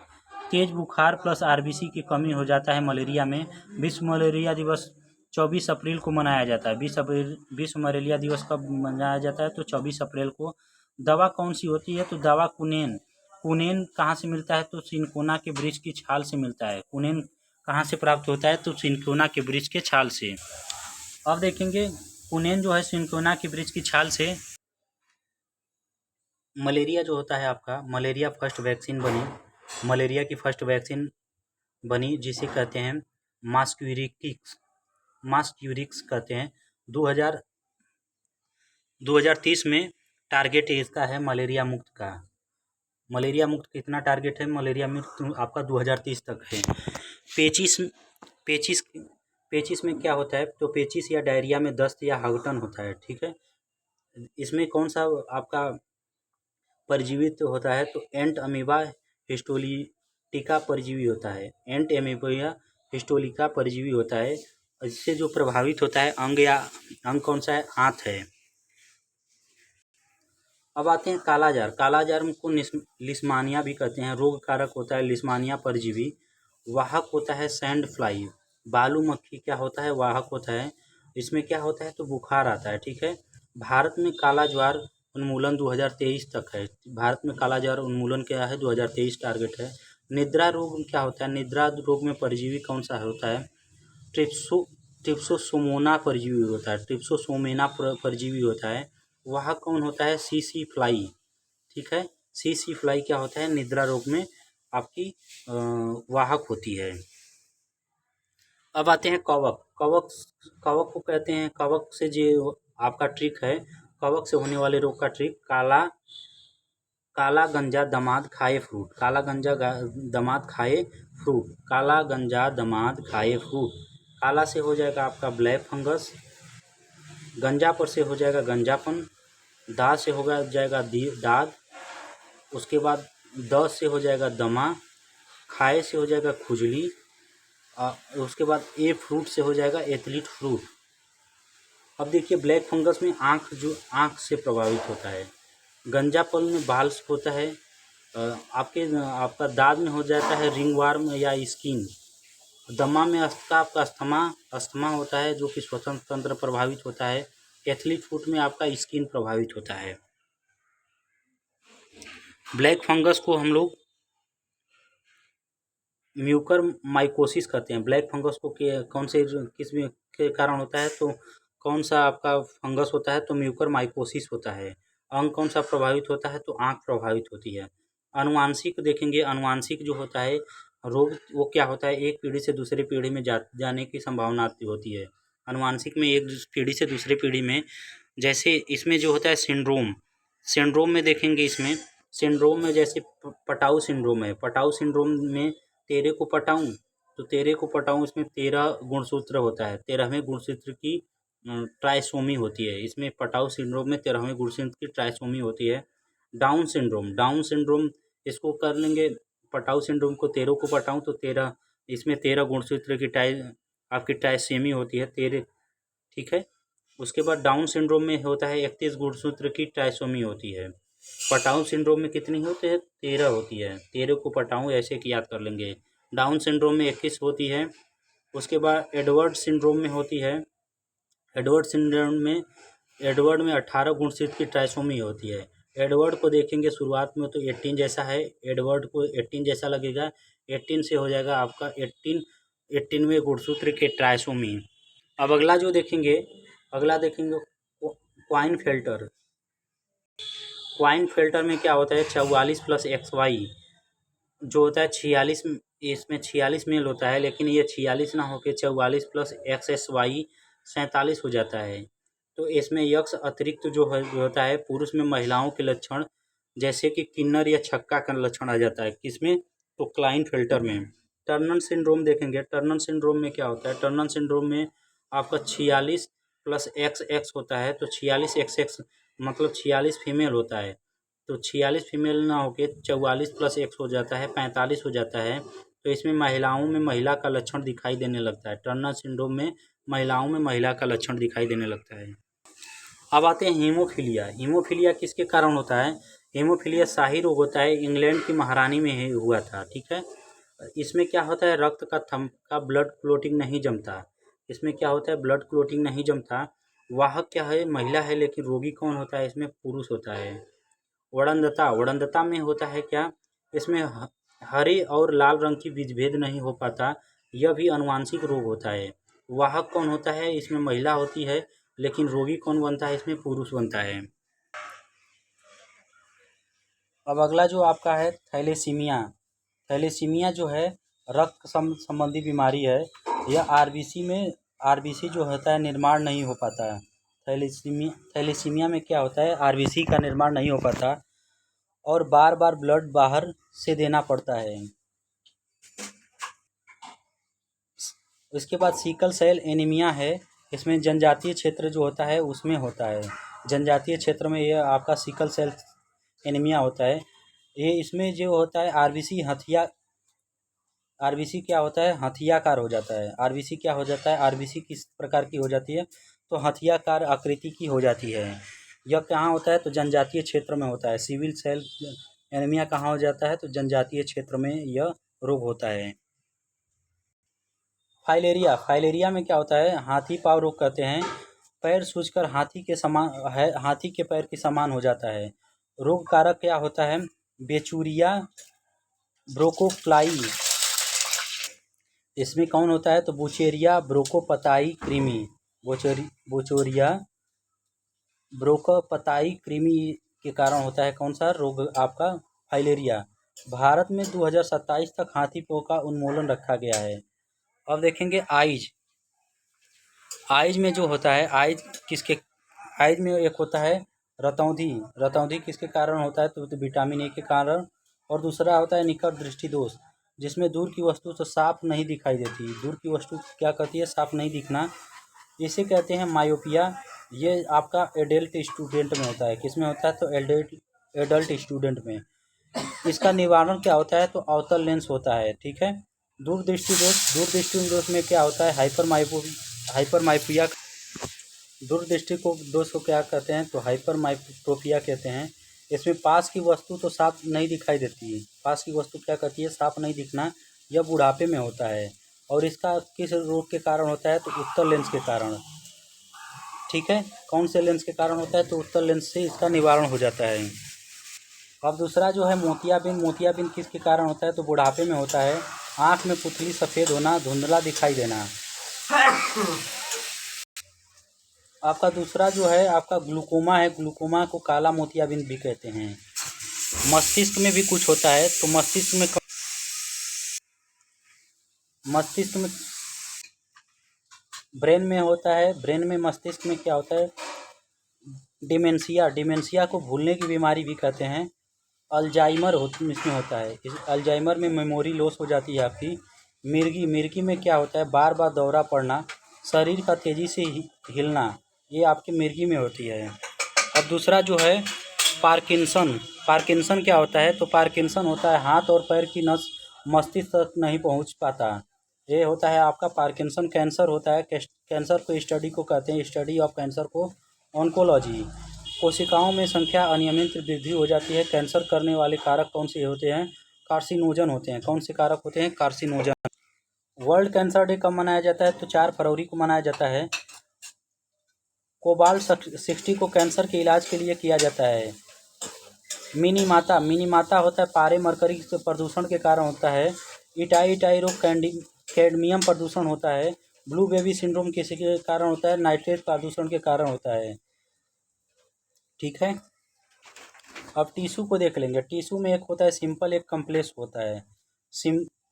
तेज बुखार प्लस आरबीसी की कमी हो जाता है मलेरिया में। विश्व मलेरिया दिवस 24 अप्रैल को मनाया जाता है। विश्व मलेरिया दिवस कब मनाया जाता है, तो 24 अप्रैल को। दवा कौन सी होती है, तो दवा कुनेन। कुनेन कहाँ से मिलता है, तो सिनकोना के वृक्ष की छाल से मिलता है। कुनेन कहाँ से प्राप्त होता है, तो सिनकोना के वृक्ष के छाल से। अब देखेंगे कुनेन जो है सिनकोना के वृक्ष की छाल से। मलेरिया जो होता है आपका, मलेरिया फर्स्ट वैक्सीन बनी, मलेरिया की फर्स्ट वैक्सीन बनी जिसे कहते हैं मास्क्यूरिक्स, मास्क्यूरिक्स कहते हैं। 2000 2030 में टारगेट इसका है मलेरिया मुक्त का। मलेरिया मुक्त कितना टारगेट है, मलेरिया मुक्त आपका 2030 तक है। पेचिस पेचिस पेचिस में क्या होता है, तो पेचिस या डायरिया में दस्त या हागटन होता है, ठीक है। इसमें कौन सा आपका परजीवी तो होता है, तो एंट अमीबा हिस्टोलिटिका परजीवी होता है। एंट अमीबा हिस्टोलिका परजीवी होता है। इससे जो प्रभावित होता है अंग, या अंग कौन सा है, आंत है। अब आते हैं कालाजार। कालाजार को लिस्मानिया भी कहते हैं। रोग कारक होता है लिस्मानिया परजीवी। वाहक होता है सैंड फ्लाई। बालू मक्खी क्या होता है, वाहक होता है। इसमें क्या होता है, तो बुखार आता है, ठीक है। भारत में काला ज्वार उन्मूलन 2023 तक है। भारत में काला ज्वार उन्मूलन क्या है, 2023 टारगेट है। निद्रा रोग क्या होता है, निद्रा रोग में परजीवी कौन सा होता है, ट्रिप्सो ट्रिप्सोसोमोना परजीवी होता है। ट्रिप्सोसोमेना परजीवी होता है। वह कौन होता है, सी फ्लाई, ठीक है। सी फ्लाई क्या होता है, निद्रा रोग में आपकी वाहक होती है। अब आते हैं कवक। कवक कवक को कहते हैं, कवक से जो आपका ट्रिक है, कवक से होने वाले रोग का ट्रिक, काला गंजा दमाद खाए फ्रूट। काला गंजा दमाद खाए फ्रूट। काला गंजा दमाद खाए फ्रूट। काला से हो जाएगा आपका ब्लैक फंगस। गंजा पर से हो जाएगा गंजापन। दाद से होगा जाएगा दाद। उसके बाद द से हो जाएगा दमा। खाए से हो जाएगा खुजली। उसके बाद ए फ्रूट से हो जाएगा एथलीट फ्रूट। अब देखिए ब्लैक फंगस में आँख से प्रभावित होता है। गंजापन में बाल होता है। आपका दाद में हो जाता है रिंगवार्म या स्किन। दमा में आपका अस्थमा होता है, जो कि श्वसन तंत्र प्रभावित होता है। एथलीट फुट में आपका स्किन प्रभावित होता है। ब्लैक फंगस को हम लोग म्यूकर माइकोसिस कहते हैं। ब्लैक फंगस को कौन से किस के कारण होता है, तो कौन सा आपका फंगस होता है, तो म्यूकर माइकोसिस होता है। अंग कौन सा प्रभावित होता है, तो आँख प्रभावित होती है। अनुवांशिक देखेंगे, अनुवांशिक जो होता है रोग, वो क्या होता है, एक पीढ़ी से दूसरी पीढ़ी में जाने की संभावना होती है। अनुवांशिक में एक पीढ़ी से दूसरी पीढ़ी में, जैसे इसमें जो होता है सिंड्रोम में देखेंगे, इसमें सिंड्रोम में जैसे पटाऊ सिंड्रोम है। पटाऊ सिंड्रोम में तेरे को पटाऊं इसमें 13 गुणसूत्र होता है। 13वें गुणसूत्र की ट्राइसोमी होती है। इसमें पटाऊ सिंड्रोम में 13वें गुणसूत्र की ट्राइसोमी होती है। डाउन सिंड्रोम इसको कर लेंगे, पटाऊ सिंड्रोम को 13 को पटाऊं तो 13, इसमें 13 गुणसूत्र की आपकी ट्राइसेमी होती है 13, ठीक है। उसके बाद डाउन सिंड्रोम में होता है 31 गुणसूत्र की ट्राइसोमी होती है। पटाऊ सिंड्रोम में कितनी होती है, 13 होती है। 13 को पटाऊं ऐसे कि याद कर लेंगे। डाउन सिंड्रोम में 21 होती है। उसके बाद एडवर्ड सिंड्रोम में होती है। एडवर्ड में 18 गुणसूत्र की ट्राइसोमी होती है। एडवर्ड को देखेंगे शुरुआत में तो 18 जैसा है, एडवर्ड को 18 जैसा लगेगा। 18 से हो जाएगा आपका 18वें गुणसूत्र के ट्राइसोमी। अब अगला देखेंगे क्वाइन फिल्टर में क्या होता है, 44 + XY जो होता है 46, इसमें 46 मेल होता है, लेकिन ये 46 ना होकर 44 + XSY 47 हो जाता है। तो इसमें यक्स अतिरिक्त जो होता है पुरुष में महिलाओं के लक्षण, जैसे कि किन्नर या छक्का का लक्षण आ जाता है। किसमें, तो क्लाइन फिल्टर में। टर्नर सिंड्रोम देखेंगे, टर्नर सिंड्रोम में क्या होता है, टर्नर सिंड्रोम में आपका 46 प्लस एक्स एक्स होता है तो 46 एक्स एक्स मतलब 46 फीमेल होता है। तो 46 फीमेल ना होके 44 प्लस एक्स हो जाता है, 45 हो जाता है। तो इसमें महिलाओं में महिला का लक्षण दिखाई देने लगता है। टर्नर सिंड्रोम में महिलाओं में महिला का लक्षण दिखाई देने लगता है। अब आते हैं हीमोफीलिया। हीमोफीलिया किसके कारण होता है? हीमोफीलिया शाही रोग होता है, इंग्लैंड की महारानी में हुआ था। ठीक है, इसमें क्या होता है, रक्त का ब्लड क्लोटिंग नहीं जमता। इसमें क्या होता है, ब्लड क्लोटिंग नहीं जमता। वाहक क्या है, महिला है, लेकिन रोगी कौन होता है, इसमें पुरुष होता है। वड़ंदता, वड़ंदता में होता है क्या, इसमें हरे और लाल रंग की बीजभेद नहीं हो पाता। यह भी अनुवांशिक रोग होता है। वाहक कौन होता है, इसमें महिला होती है, लेकिन रोगी कौन बनता है, इसमें पुरुष बनता है। अब अगला जो आपका है थैलेसीमिया। थैलेसीमिया जो है रक्त संबंधी बीमारी है। यह आरबीसी जो होता है निर्माण नहीं हो पाता है। थैलेसीमिया में क्या होता है, आरबीसी का निर्माण नहीं हो पाता और बार बार ब्लड बाहर से देना पड़ता है। उसके बाद सिकल सेल एनीमिया है। इसमें जनजातीय क्षेत्र जो होता है उसमें होता है। जनजातीय क्षेत्र में यह आपका सिकल सेल एनीमिया होता है। ये इसमें जो होता है आरबीसी क्या होता है, हथियाकार हो जाता है। आरबीसी क्या हो जाता है, आरबीसी किस प्रकार की हो जाती है, तो हथियाकार आकृति की हो जाती है। यह कहाँ होता है, तो जनजातीय क्षेत्र में होता है। सिविल सेल एनीमिया कहाँ हो जाता है, तो जनजातीय क्षेत्र में यह रोग होता है। फाइलेरिया, फाइलेरिया में क्या होता है, हाथी पाँव रोग कहते हैं। पैर सूजकर हाथी के समान है, हाथी के पैर के समान हो जाता है। रोग कारक क्या होता है, बेचूरिया ब्रोकोफ्लाई। इसमें कौन होता है, तो बुचेरिया ब्रोकोपताई कृमि। बुचोरिया ब्रोकोपताई कृमि के कारण होता है कौन सा रोग आपका, फाइलेरिया। भारत में 2027 तक हाथी पाँव का उन्मूलन रखा गया है। अब देखेंगे आइज। आइज में जो होता है, आइज में एक होता है रतौंधी। रतौंधी किसके कारण होता है, तो विटामिन ए के कारण। और दूसरा होता है निकट दृष्टि दोष, जिसमें दूर की वस्तु तो साफ नहीं दिखाई देती। दूर की वस्तु क्या कहती है, साफ नहीं दिखना, इसे कहते हैं मायोपिया। ये आपका एडल्ट स्टूडेंट में होता है। किस में होता है, तो एडल्ट स्टूडेंट में। इसका निवारण क्या होता है, तो अवतल लेंस होता है। ठीक है, दूरदृष्टि दोष में क्या होता है, हाइपरमाइपिया। दूरदृष्टि को दोष को क्या कहते हैं, तो हाइपरमाइट्रोपिया कहते हैं। इसमें पास की वस्तु तो साफ नहीं दिखाई देती है। पास की वस्तु क्या कहती है, साफ नहीं दिखना। यह बुढ़ापे में होता है और इसका किस रोग के कारण होता है, तो उत्तल लेंस के कारण। ठीक है, कौन से लेंस के कारण होता है, तो उत्तल लेंस से इसका निवारण हो जाता है। अब दूसरा जो है मोतियाबिंद। मोतियाबिंद किसके कारण होता है, तो बुढ़ापे में होता है। आँख में पुतली सफ़ेद होना, धुंधला दिखाई देना। आपका दूसरा जो है आपका ग्लूकोमा है। ग्लूकोमा को काला मोतियाबिंद भी कहते हैं। मस्तिष्क में भी कुछ होता है, तो मस्तिष्क में ब्रेन में होता है। ब्रेन में मस्तिष्क में क्या होता है, डिमेंशिया को भूलने की बीमारी भी कहते हैं। अल्जाइमर इसमें होता है। इस अल्जाइमर में मेमोरी लॉस हो जाती है आपकी। मिर्गी में क्या होता है, बार बार दौरा पड़ना, शरीर का तेज़ी से हिलना, ये आपकी मिर्गी में होती है। अब दूसरा जो है पार्किंसन क्या होता है, तो पार्किंसन होता है हाथ और पैर की नस मस्तिष्क तक नहीं पहुंच पाता। ये होता है आपका पार्किंसन। कैंसर होता है, कैंसर को स्टडी को कहते हैं, स्टडी ऑफ कैंसर को ऑन्कोलॉजी। कोशिकाओं में संख्या अनियमित वृद्धि हो जाती है। कैंसर करने वाले कारक कौन से होते हैं, कार्सिनोजन होते हैं। कौन से कारक होते हैं, कार्सिनोजन। वर्ल्ड कैंसर डे कब मनाया जाता है, तो 4 फरवरी को मनाया जाता है। कोबाल्ट-60 को कैंसर के इलाज के लिए किया जाता है। मिनीमाता होता है पारे मरकरी के प्रदूषण के कारण होता है। इटाई रोग कैडमियम प्रदूषण होता है। ब्लू बेबी सिंड्रोम किसी के कारण होता है, नाइट्रेट प्रदूषण के कारण होता है। ठीक है, अब टिश्यू को देख लेंगे। टिश्यू में एक होता है सिंपल, एक कम्प्लेक्स होता है।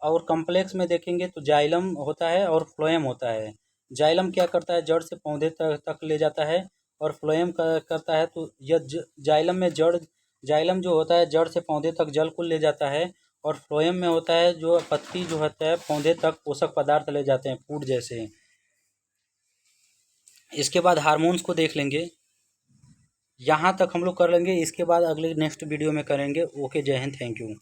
और कम्प्लेक्स में देखेंगे तो जाइलम होता है और फ्लोएम होता है। जाइलम क्या करता है, जड़ से पौधे तक ले जाता है। और फ्लोएम करता है तो यह जाइलम जो होता है जड़ से पौधे तक जल को ले जाता है। और फ्लोएम में होता है जो पत्ती जो होता है पौधे तक पोषक पदार्थ ले जाते हैं, फूड जैसे। इसके बाद हार्मोन्स को देख लेंगे। यहाँ तक हम लोग कर लेंगे, इसके बाद अगले नेक्स्ट वीडियो में करेंगे। ओके, जय हिंद, थैंक यू।